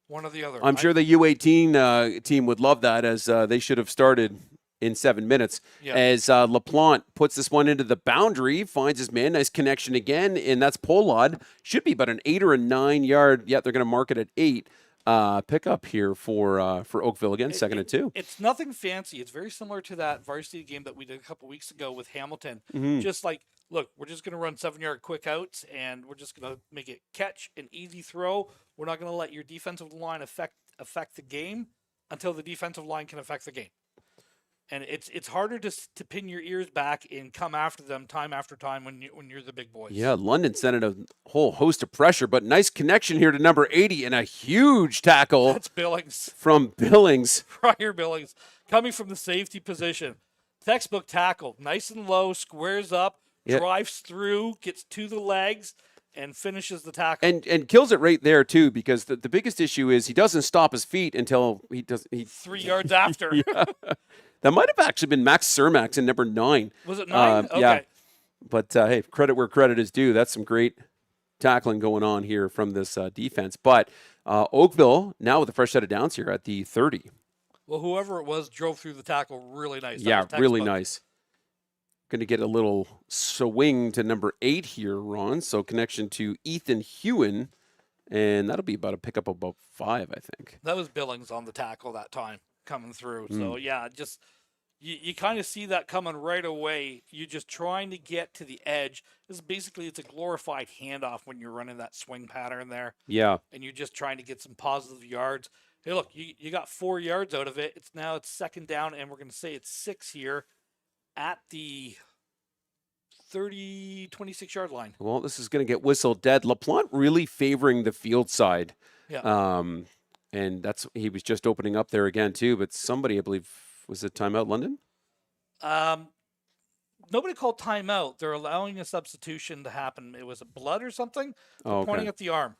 One or the other. I'm sure the U18 team would love that, as they should have started in 7 minutes. Yeah. As LaPlante puts this one into the boundary, finds his man, nice connection again, and that's Polad. Should be about an 8 or a 9 yard. Yeah, they're going to mark it at 8. Pick up here for Oakville again, second and 2. It's nothing fancy. It's very similar to that varsity game that we did a couple weeks ago with Hamilton. Mm-hmm. Just like, look, we're just going to run 7-yard quick outs, and we're just going to make it catch an easy throw. We're not going to let your defensive line affect the game until the defensive line can affect the game. And it's harder to pin your ears back and come after them time after time when you're the big boys. Yeah, London sent a whole host of pressure, but nice connection here to number 80 and a huge tackle. That's Billings. From Billings. Prior Billings coming from the safety position. Textbook tackle, nice and low, squares up, drives through, gets to the legs, and finishes the tackle. And kills it right there, too, because the biggest issue is he doesn't stop his feet until he 3 yards after. Yeah. That might have actually been Max Cermax in number 9. Was it 9? Okay. Yeah. But, hey, credit where credit is due. That's some great tackling going on here from this defense. But Oakville, now with a fresh set of downs here at the 30. Well, whoever it was drove through the tackle really nice. Really nice. Going to get a little swing to number 8 here, Ron. So connection to Ethan Hewen. And that'll be about a pickup of about 5, I think. That was Billings on the tackle that time coming through. So, yeah, just you kind of see that coming right away. You're just trying to get to the edge. This is basically, it's a glorified handoff when you're running that swing pattern there. Yeah. And you're just trying to get some positive yards. Hey, look, you got 4 yards out of it. It's second down, and we're going to say it's 6 here at the 26-yard line. Well, this is going to get whistled dead. LaPlante really favoring the field side. Yeah. And he was just opening up there again, too. But somebody, I believe, was it timeout, London? Nobody called timeout. They're allowing a substitution to happen. It was a blood or something. They're okay. Pointing at the arm.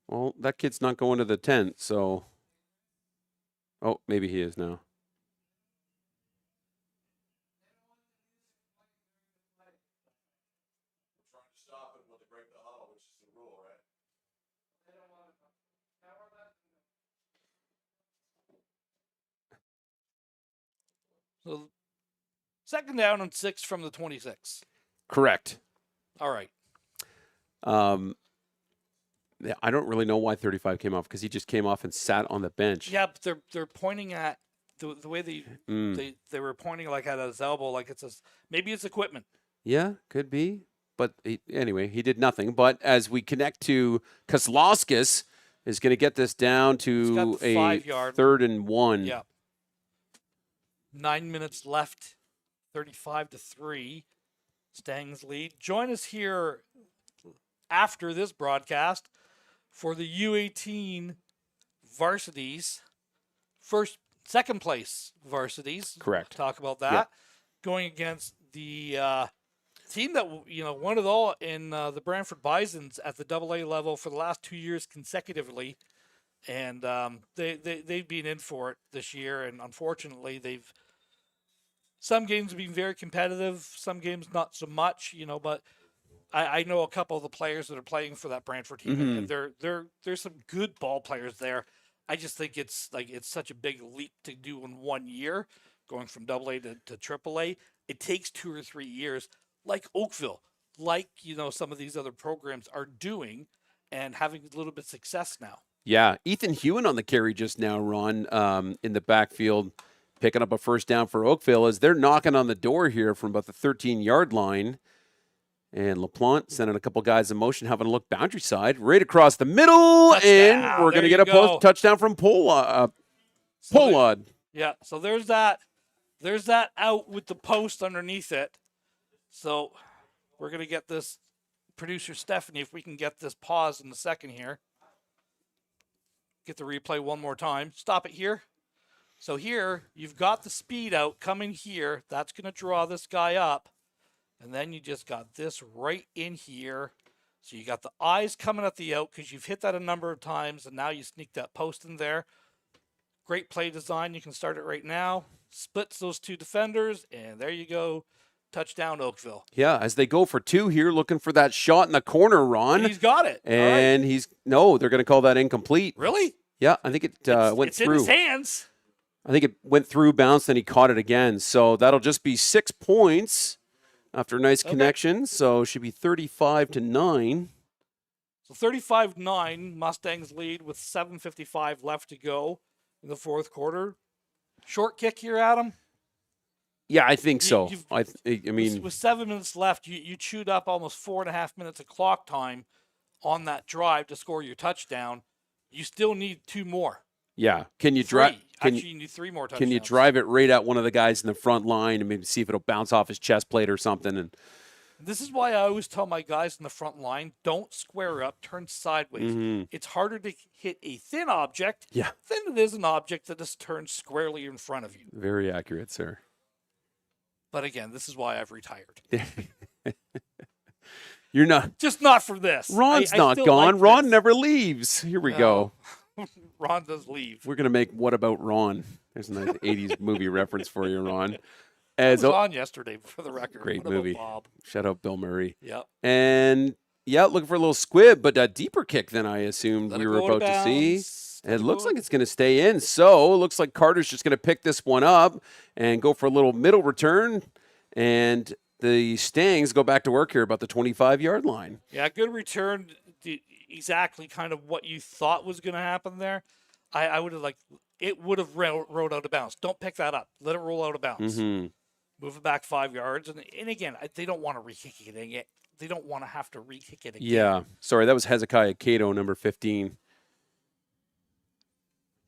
Well, that kid's not going to the tent, so. Oh, maybe he is now. So, second down and 6 from the 26. Correct. All right. Yeah, I don't really know why 35 came off, because he just came off and sat on the bench. Yeah, but they're pointing at the way they were pointing like at his elbow, like maybe it's equipment. Yeah, could be. But anyway, he did nothing. But as we connect to Kozlowskis, is going to get this down to a 5-yard 3rd and 1. Yeah. 9 minutes left, 35-3. Stangs lead. Join us here after this broadcast for the U18 varsities, second place varsities. Correct. Talk about that. Yep. Going against the team that won it all in the Brantford Bisons at the AA level for the last 2 years consecutively. and they've been in for it this year. And unfortunately, some games have been very competitive, some games not so much. But I know a couple of the players that are playing for that Brantford team, and there's some good ball players there. I just think it's such a big leap to do in 1 year, going from AA to AAA. It takes 2 or 3 years, like Oakville, like some of these other programs are doing, and having a little bit of success now. Yeah, Ethan Hewen on the carry just now, Ron, in the backfield, picking up a first down for Oakville as they're knocking on the door here from about the 13-yard line. And LaPlante sending a couple guys in motion, having a look boundary side, right across the middle, Touchdown. and we're going to get a post touchdown from Polad. Yeah, so there's that out with the post underneath it. So we're going to get this, producer Stephanie, if we can get this pause in a second here. Get the replay one more time. Stop it here. So here, you've got the speed out coming here. That's going to draw this guy up. And then you just got this right in here. So you got the eyes coming at the out because you've hit that a number of times, and now you sneak that post in there. Great play design. You can start it right now. Splits those two defenders, and there you go. Touchdown, Oakville. Yeah, as they go for 2 here, looking for that shot in the corner, Ron. And he's got it. And they're going to call that incomplete. Really? Yeah, I think it went through. It's in his hands. I think it went through, bounced, and he caught it again. So that'll just be 6 points after a nice connection. So it should be 35-9. So 35-9, Mustangs lead with 7:55 left to go in the fourth quarter. Short kick here, Adam? Yeah, I think so. I mean, with 7 minutes left, you chewed up almost 4.5 minutes of clock time on that drive to score your touchdown. You still need 2 more. Yeah. Can you drive? Actually, you need 3 more touchdowns. Can you drive it right at one of the guys in the front line and maybe see if it'll bounce off his chest plate or something? And this is why I always tell my guys in the front line, don't square up, turn sideways. Mm-hmm. It's harder to hit a thin object than it is an object that is turned squarely in front of you. Very accurate, sir. But again, this is why I've retired. You're not. Just not for this. Ron's not gone. Ron never leaves. Here we go. Ron does leave. We're going to make What About Ron? There's a nice 80s movie reference for you, Ron. I was on yesterday, for the record. Great what movie. About Bob? Shout out Bill Murray. Yep. And, looking for a little squib, but a deeper kick than I assumed we were about to see. It looks like it's going to stay in. So it looks like Carter's just going to pick this one up and go for a little middle return. And the Stangs go back to work here about the 25-yard line. Yeah, good return. Exactly kind of what you thought was going to happen there. I would have it would have rolled out of bounds. Don't pick that up. Let it roll out of bounds. Mm-hmm. Move it back 5 yards. And again, they don't want to re-kick it. They don't want to have to re-kick it again. Yeah. Sorry, that was Hezekiah Cato, number 15.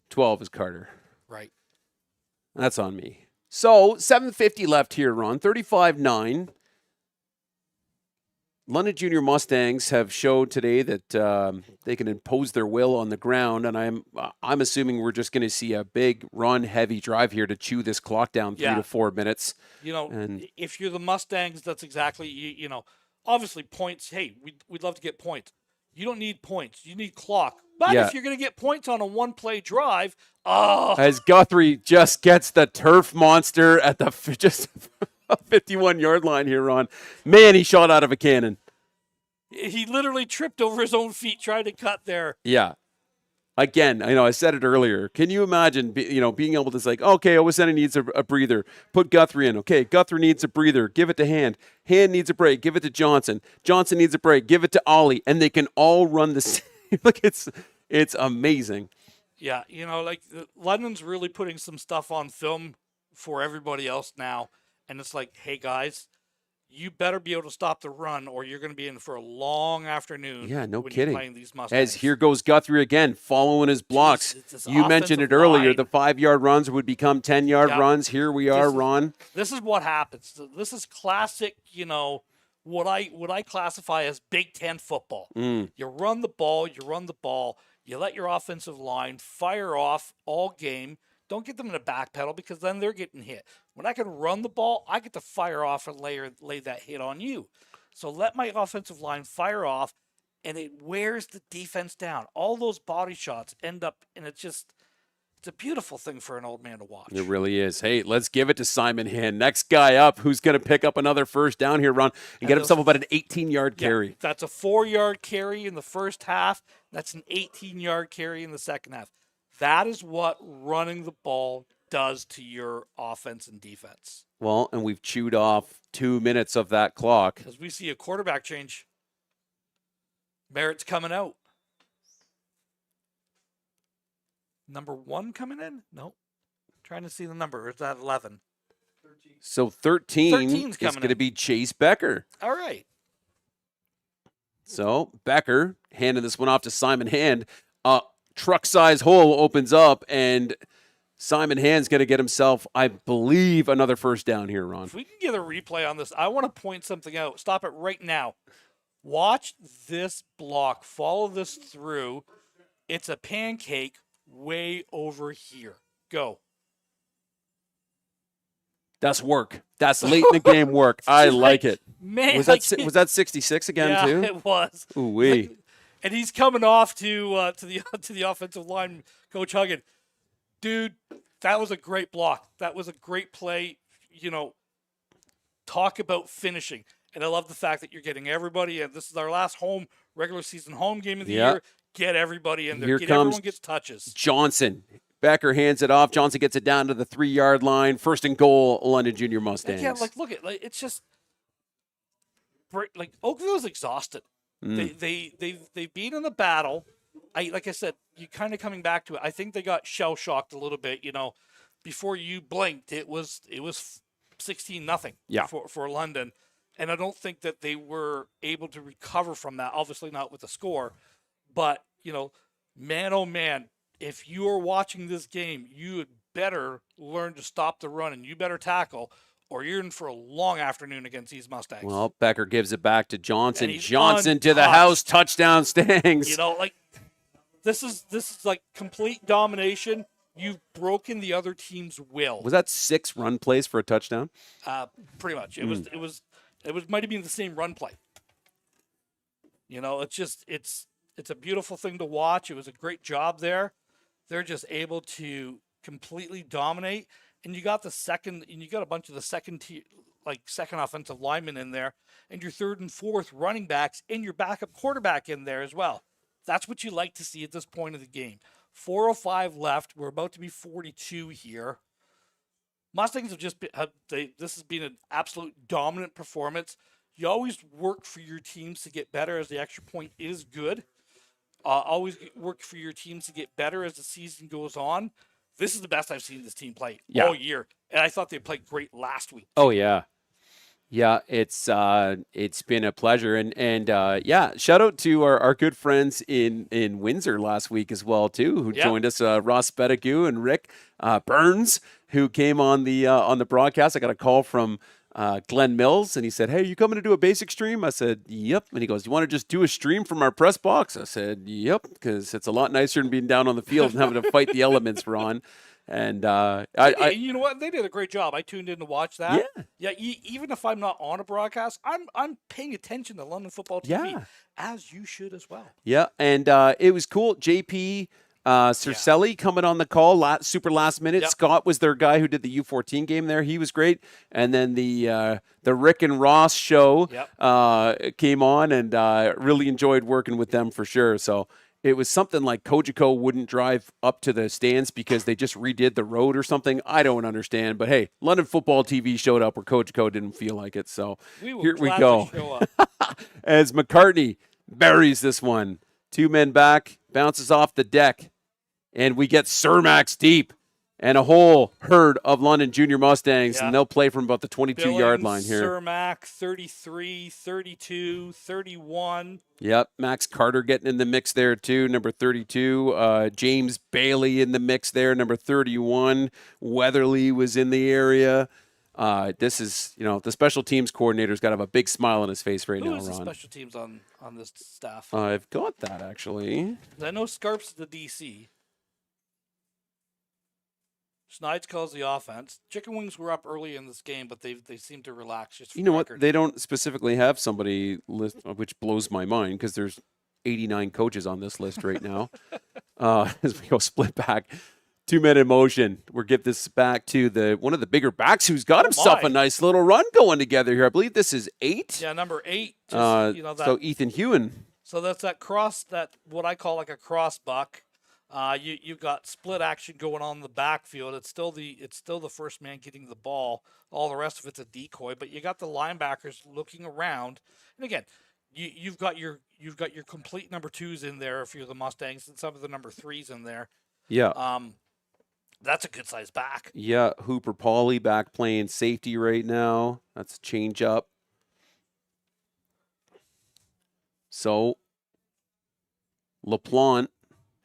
12 is Carter. Right. That's on me. So 7:50 left here, Ron. 35-9. London Junior Mustangs have showed today that they can impose their will on the ground, and I'm assuming we're just going to see a big run, heavy drive here to chew this clock down 3 to 4 minutes. If you're the Mustangs, that's exactly obviously points. Hey, we'd love to get points. You don't need points. You need clock. But if you're going to get points on a one-play drive, as Guthrie just gets the turf monster at the just 51-yard line here, Ron. Man, he shot out of a cannon. He literally tripped over his own feet trying to cut there. Yeah. Again, I said it earlier. Can you imagine, being able to say, okay, Owasena needs a breather. Put Guthrie in. Okay, Guthrie needs a breather. Give it to Hand. Hand needs a break. Give it to Johnson. Johnson needs a break. Give it to Ollie. And they can all run the same. Look, it's amazing. Yeah, London's really putting some stuff on film for everybody else now. And it's like, hey, guys, you better be able to stop the run or you're going to be in for a long afternoon. Yeah, no when kidding. You're playing these Mustangs. As here goes Guthrie again, following his blocks. You mentioned it earlier. The 5-yard runs would become 10-yard runs. Here we are, Ron. This is what happens. This is classic, what I classify as Big Ten football. You run the ball. You let your offensive line fire off all game. Don't get them in a back pedal because then they're getting hit. When I can run the ball, I get to fire off and lay that hit on you. So let my offensive line fire off and it wears the defense down. All those body shots end up, and it's a beautiful thing for an old man to watch. It really is. Hey, let's give it to Simon Hand. Next guy up, who's going to pick up another first down here, Ron, and get himself about an 18-yard carry. That's a 4-yard carry in the first half. That's an 18-yard carry in the second half. That is what running the ball does to your offense and defense. Well, and we've chewed off 2 minutes of that clock. As we see a quarterback change. Merritt's coming out. Number 1 coming in? No. Trying to see the number. Or is that 11? 13. So 13 is going to be Chase Becker. All right. So Becker handing this one off to Simon Hand. Truck-size hole opens up, and Simon Hand's going to get himself, I believe, another first down here, Ron. If we can get a replay on this, I want to point something out. Stop it right now. Watch this block. Follow this through. It's a pancake way over here. Go. That's work. That's late in the game work. I like it. Man, was that 66 again too? Yeah, it was. Ooh wee. And he's coming off to the offensive line, Coach Huggin. Dude, that was a great block. That was a great play. You know, talk about finishing. And I love the fact that you're getting everybody in. This is our last regular season home game of the year. Get everybody in there. Here Get comes everyone gets touches. Johnson. Becker hands it off. Johnson gets it down to the 3-yard line. First and goal, London Junior Mustangs. Yeah, look at it's just Oakville's exhausted. They've been in the battle. Like I said, you kind of coming back to it. I think they got shell shocked a little bit. You know, before you blinked, it was 16-0. Yeah. For London, and I don't think that they were able to recover from that. Obviously not with the score, but you know, man, oh man, if you are watching this game, you had better learn to stop the run and you better tackle, or you're in for a long afternoon against these Mustangs. Well, Becker gives it back to Johnson. Johnson untouched. to the house. Touchdown Stangs. You know, like this is like complete domination. You've broken the other team's will. Was that 6 run plays for a touchdown? Pretty much. It was might have been the same run play. You know, it's a beautiful thing to watch. It was a great job there. They're just able to completely dominate. And you got a bunch of the second offensive linemen in there, and your third and fourth running backs, and your backup quarterback in there as well. That's what you like to see at this point of the game. 4:05 left. We're about to be 42 here. Mustangs have this has been an absolute dominant performance. You always work for your teams to get better as the extra point is good. Always work for your teams to get better as the season goes on. This is the best I've seen this team play all year. And I thought they played great last week. Oh, yeah. Yeah, it's been a pleasure. And shout out to our good friends in Windsor last week as well, too, who joined us, Ross Pettigrew and Rick Burns, who came on the broadcast. I got a call from Glenn Mills, and he said, "Hey, you coming to do a basic stream?" I said, "Yep." And he goes, "You want to just do a stream from our press box?" I said, "Yep," because it's a lot nicer than being down on the field and having to fight the elements, Ron. And you know what? They did a great job. I tuned in to watch that. Yeah. Even if I'm not on a broadcast, I'm paying attention to London Football TV, as you should as well. Yeah, and it was cool. JP Cercelli coming on the call, super last minute. Yep. Scott was their guy who did the U14 game there. He was great. And then the Rick and Ross show came on, and really enjoyed working with them for sure. So it was something like Kojiko wouldn't drive up to the stands because they just redid the road or something. I don't understand. But hey, London Football TV showed up where Kojiko didn't feel like it. So here we go. Show up. As McCartney buries this one. 2 men back, bounces off the deck. And we get Cermax deep and a whole herd of London Junior Mustangs, and they'll play from about the 22-yard line here. Cermak, 33, 32, 31. Yep, Max Carter getting in the mix there too, number 32. James Bailey in the mix there, number 31. Weatherly was in the area. This is, the special teams coordinator's got to have a big smile on his face right now, Ron. Who is the special teams on this staff? I've got that, actually. I know Scarp's the DC. Snides calls the offense. Chicken Wings were up early in this game, but they seem to relax. Just you know what? They don't specifically have somebody list, which blows my mind because there's 89 coaches on this list right now. As we go split back. 2-minute motion. We'll get this back to one of the bigger backs who's got himself a nice little run going together here. I believe this is 8. Yeah, number 8. So Ethan Hewen. So that's that cross, that what I call like a cross buck. You've got split action going on in the backfield. It's still the first man getting the ball. All the rest of it's a decoy, but you got the linebackers looking around. And again, you've got your complete number 2s in there if you're the Mustangs, and some of the number 3s in there. Yeah. That's a good size back. Yeah, Hooper Pauly back playing safety right now. That's a change up. So LaPlante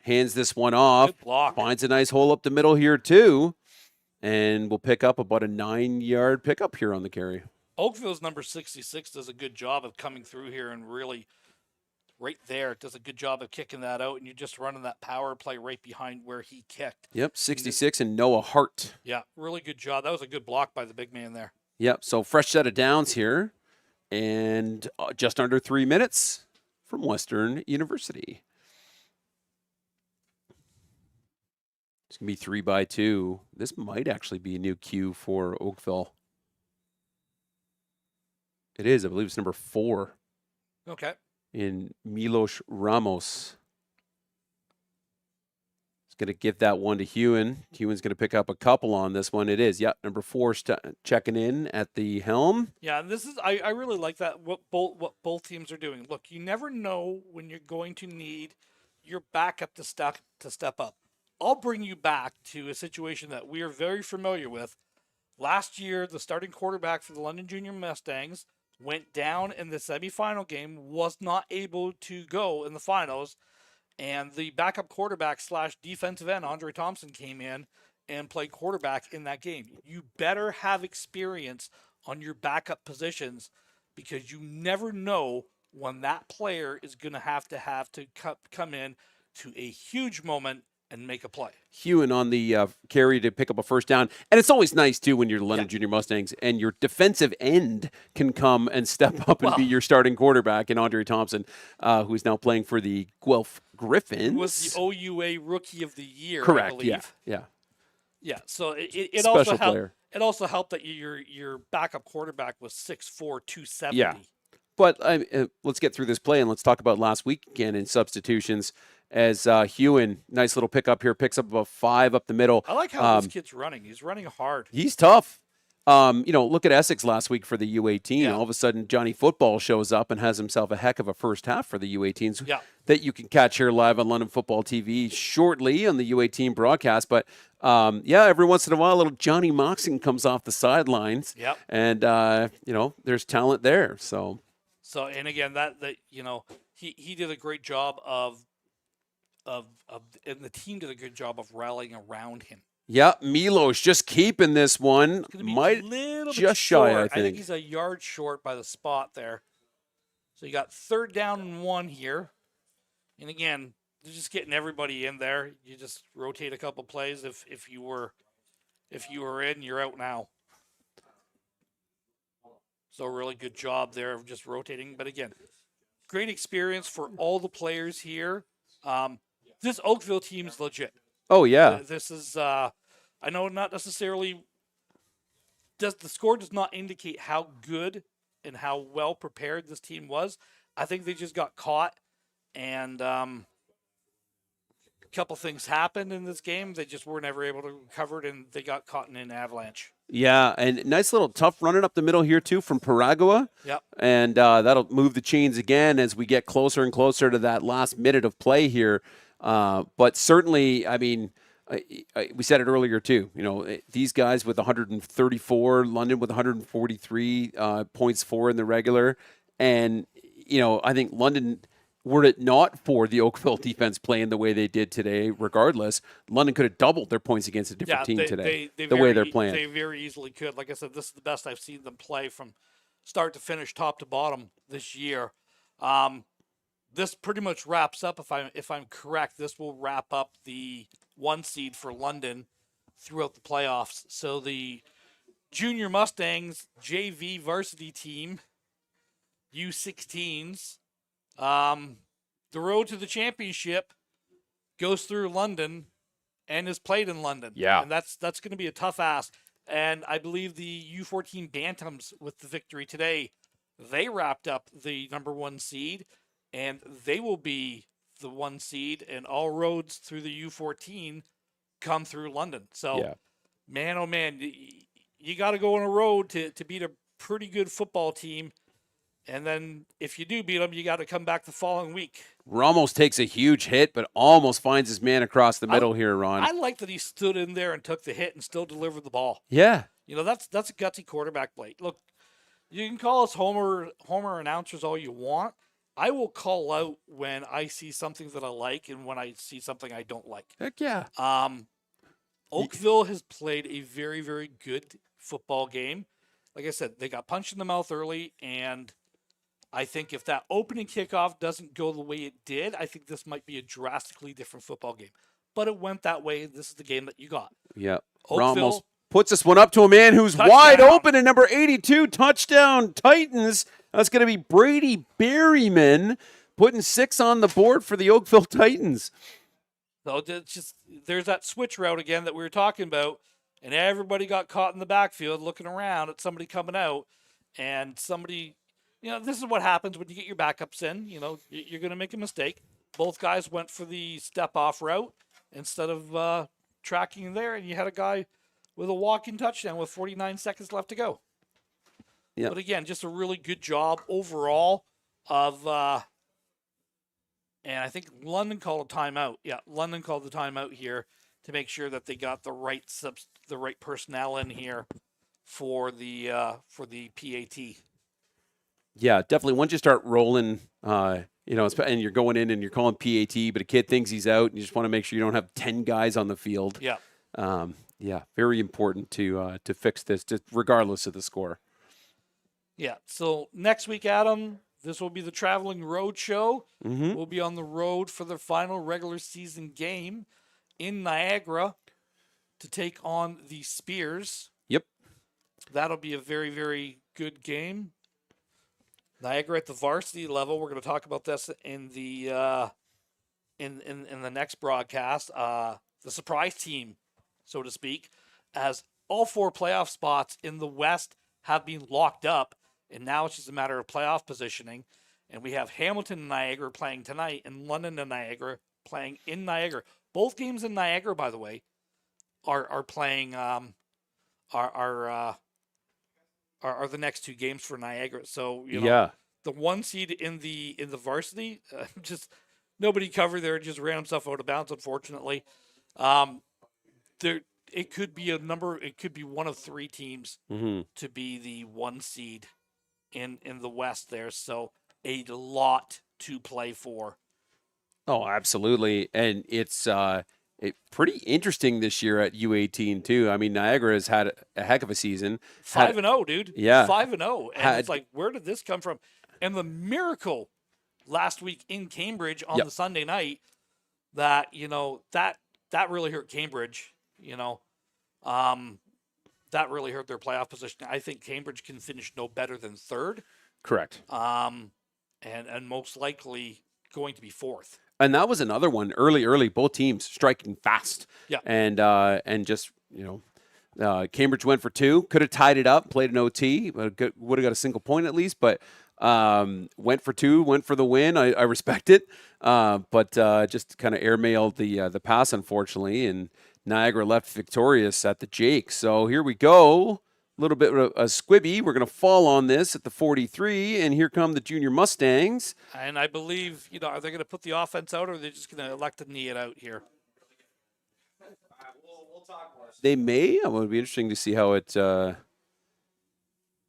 hands this one off. Good block. Finds a nice hole up the middle here too. And we'll pick up about a 9-yard pickup here on the carry. Oakville's number 66 does a good job of coming through here and really right there. It does a good job of kicking that out, and you're just running that power play right behind where he kicked. Yep, 66 and Noah Hart. Yeah, really good job. That was a good block by the big man there. Yep, so fresh set of downs here, and just under 3 minutes from Western University. It's going to be 3-2. This might actually be a new cue for Oakville. It is. I believe it's number 4. Okay. In Milos Ramos. He's going to give that one to Hewen. Hewen's going to pick up a couple on this one. It is. Yep, number 4 checking in at the helm. Yeah, and this is I really like that what both teams are doing. Look, you never know when you're going to need your backup to step up. I'll bring you back to a situation that we are very familiar with. Last year, the starting quarterback for the London Junior Mustangs went down in the semifinal game, was not able to go in the finals, and the backup quarterback / defensive end, Andre Thompson, came in and played quarterback in that game. You better have experience on your backup positions because you never know when that player is going to have to come in to a huge moment and make a play. Hewen on the carry to pick up a first down. And it's always nice, too, when you're the London Junior Mustangs and your defensive end can come and step up and be your starting quarterback in Andre Thompson, who's now playing for the Guelph Griffins. Who was the OUA Rookie of the Year, correct, I believe. Yeah. So it Special also helped. player. It also helped that your backup quarterback was 6'4", 270. Yeah. But let's get through this play and let's talk about last week again in substitutions. As Hewen, nice little pickup here, picks up about 5 up the middle. I like how this kid's running. He's running hard. He's tough. Look at Essex last week for the U18. Yeah. All of a sudden, Johnny Football shows up and has himself a heck of a first half for the U18s that you can catch here live on London Football TV shortly on the U18 broadcast. But, every once in a while, a little Johnny Moxon comes off the sidelines. Yep. And, there's talent there. So and again, that he did a great job and the team did a good job of rallying around him. Yeah, Milos just keeping this one. Might just shy, I think. He's a yard short by the spot there. So you got 3rd down and 1 here. And again, they're just getting everybody in there. You just rotate a couple plays. If you were in, you're out now. So really good job there of just rotating. But again, great experience for all the players here. This Oakville team's legit. Oh, yeah. This is, I know not necessarily, the score does not indicate how good and how well prepared this team was. I think they just got caught, and a couple things happened in this game. They just weren't ever able to recover it, and they got caught in an avalanche. Yeah, and nice little tough running up the middle here, too, from Paragua. Yep. And that'll move the chains again as we get closer and closer to that last minute of play here. But certainly, I mean, we said it earlier, too. These guys with 134, London with 143 points for in the regular. And, I think London, were it not for the Oakville defense playing the way they did today, regardless, London could have doubled their points against a different team today, the way they're playing. They very easily could. Like I said, this is the best I've seen them play from start to finish, top to bottom this year. This pretty much wraps up, if I'm correct, this will wrap up the 1 seed for London throughout the playoffs. So the Junior Mustangs JV varsity team, U16s, the road to the championship goes through London and is played in London. Yeah. And that's going to be a tough ask. And I believe the U14 Bantams, with the victory today, they wrapped up the number 1 seed, and they will be the 1 seed, and all roads through the U14 come through London. So, Yeah. man, oh man, you got to go on a road to beat a pretty good football team. And then if you do beat them, you got to come back the following week. Ramos takes a huge hit, but almost finds his man across the middle here, Ron. I like that he stood in there and took the hit and still delivered the ball. Yeah. You know, that's a gutsy quarterback play. Look, you can call us homer announcers all you want. I will call out when I see something that I like and when I see something I don't like. Heck yeah. Oakville has played a very, very good football game. Like I said, they got punched in the mouth early, and I think if that opening kickoff doesn't go the way it did, I think this might be a drastically different football game. But it went that way. This is the game that you got. Yeah. Oakville Ramos puts this one up to a man who's touchdown. wide open at number 82. Touchdown, Titans. That's going to be Brady Berryman putting 6 on the board for the Oakville Titans. So it's just, there's that switch route again that we were talking about, and everybody got caught in the backfield looking around at somebody coming out, and somebody, you know, this is what happens when you get your backups in. You know, you're going to make a mistake. Both guys went for the step-off route instead of tracking there, and you had a guy with a walk-in touchdown with 49 seconds left to go. Yep. But again, just a really good job overall of and I think London called a timeout. Yeah, London called the timeout here to make sure that they got the right personnel in here for the PAT. Yeah, definitely. Once you start rolling, you know, and you're going in and you're calling PAT, but a kid thinks he's out, and you just want to make sure you don't have 10 guys on the field. Yeah. Yeah, very important to fix this, just regardless of the score. Yeah. So next week, Adam, this will be the traveling road show. Mm-hmm. We'll be on the road for the final regular season game in Niagara to take on the Spears. Yep. That'll be a very, very good game. Niagara at the varsity level. We're going to talk about this in the in the next broadcast. The surprise team, so to speak, as all 4 playoff spots in the West have been locked up, and now it's just a matter of playoff positioning. And we have Hamilton and Niagara playing tonight, and London and Niagara playing in Niagara. Both games in Niagara, by the way, are playing are the next 2 games for Niagara. So you know, Yeah. the 1 seed in the varsity, just nobody covered there, just ran himself out of bounds. Unfortunately, it could be it could be one of 3 teams to be the 1 seed in the West there. So a lot to play for. Oh, absolutely. And it's pretty interesting this year at U18 too. I mean, Niagara has had a heck of a season. 5-0, dude. Yeah. 5-0. And it's like, where did this come from? And the miracle last week in Cambridge on the Sunday night that, you know, that really hurt Cambridge, you know. That really hurt their playoff position. I think Cambridge can finish no better than 3rd. Correct. And most likely going to be 4th. And that was another one early, both teams striking fast. Yeah. And just, you know, Cambridge went for 2, could have tied it up, played an OT, would have got a single point at least, but went for 2, went for the win. I respect it. But just kind of airmailed the pass, unfortunately, and Niagara left victorious at the Jake. So here we go. A little bit of a squibby. We're going to fall on this at the 43, and here come the junior Mustangs. And I believe, you know, are they going to put the offense out, or are they just going to elect to knee it out here? We'll talk more. They may. It would be interesting to see how it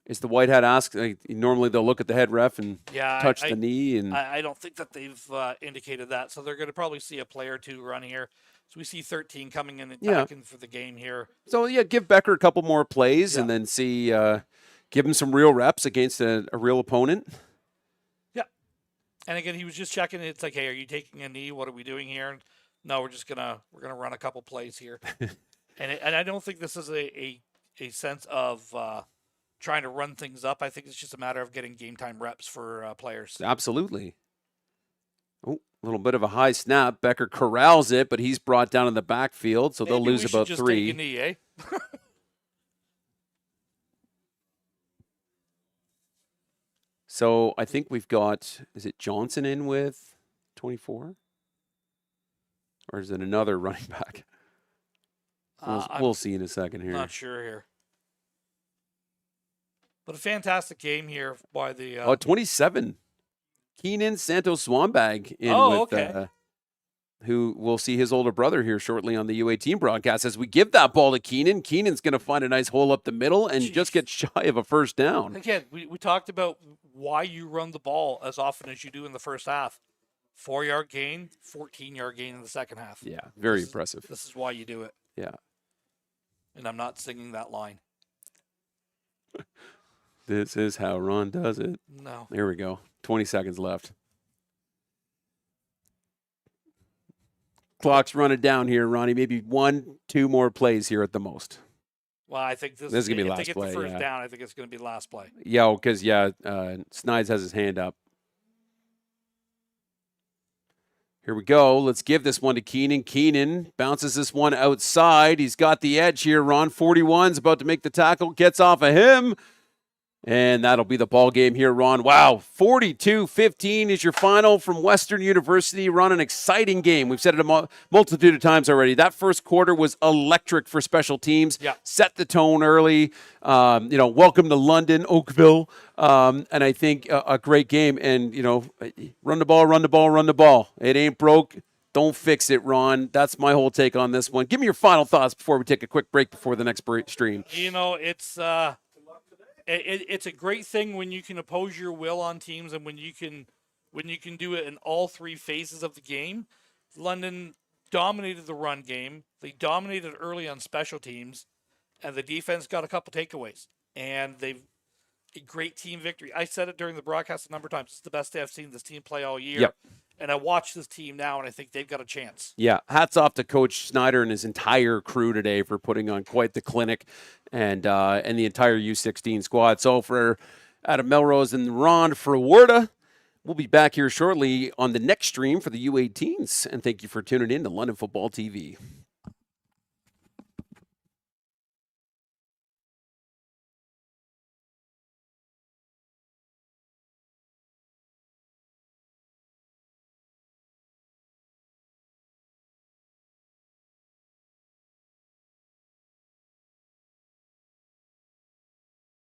is. The white hat asked. Normally they'll look at the head ref and touch the knee. And I don't think that they've indicated that. So they're going to probably see a play or 2 run here. So we see 13 coming in and attacking for the game here. So, yeah, give Becker a couple more plays and then see, give him some real reps against a real opponent. Yeah. And again, he was just checking. It's like, hey, are you taking a knee? What are we doing here? No, we're gonna run a couple plays here. and I don't think this is a sense of trying to run things up. I think it's just a matter of getting game time reps for players. Absolutely. Oh, A little bit of a high snap. Becker corrals it, but he's brought down in the backfield, so they'll Maybe lose we should about just 3. Take a knee, eh? So I think we've got, is it Johnson in with 24? Or is it another running back? We'll see in a second here. Not sure here. But a fantastic game here by the... 27. Keenan Santos Swanbag in with, okay. Who will see his older brother here shortly on the U18 broadcast. As we give that ball to Keenan, Keenan's going to find a nice hole up the middle and just get shy of a first down. Again, we talked about why you run the ball as often as you do in the first half. 4-yard gain, 14-yard gain in the second half. Yeah, very impressive. This is why you do it. Yeah. And I'm not singing that line. This is how Ron does it. No. There we go. 20 seconds left. Clock's running down here, Ronnie. Maybe 1-2 more plays here at the most. Well, I think this is going to be last play. If they play. get the first down, I think it's going to be the last play. Yeah, because, Snides has his hand up. Here we go. Let's give this one to Keenan. Keenan bounces this one outside. He's got the edge here. Ron 41's about to make the tackle. Gets off of him. And that'll be the ball game here, Ron. Wow, 42-15 is your final from Western University. Ron, an exciting game. We've said it a multitude of times already. That first quarter was electric for special teams. Yeah. Set the tone early. Welcome to London, Oakville. And I think a great game. And, run the ball, run the ball, run the ball. It ain't broke. Don't fix it, Ron. That's my whole take on this one. Give me your final thoughts before we take a quick break before the next stream. It's a great thing when you can oppose your will on teams and when you can do it in all 3 phases of the game. London dominated the run game. They dominated early on special teams, and the defense got a couple takeaways. And they've a great team victory. I said it during the broadcast a number of times. It's the best day I've seen this team play all year. Yep. And I watch this team now, and I think they've got a chance. Yeah, hats off to Coach Snyder and his entire crew today for putting on quite the clinic, and the entire U16 squad. So for Adam Melrose and Ron Frawerda, we'll be back here shortly on the next stream for the U18s. And thank you for tuning in to London Football TV.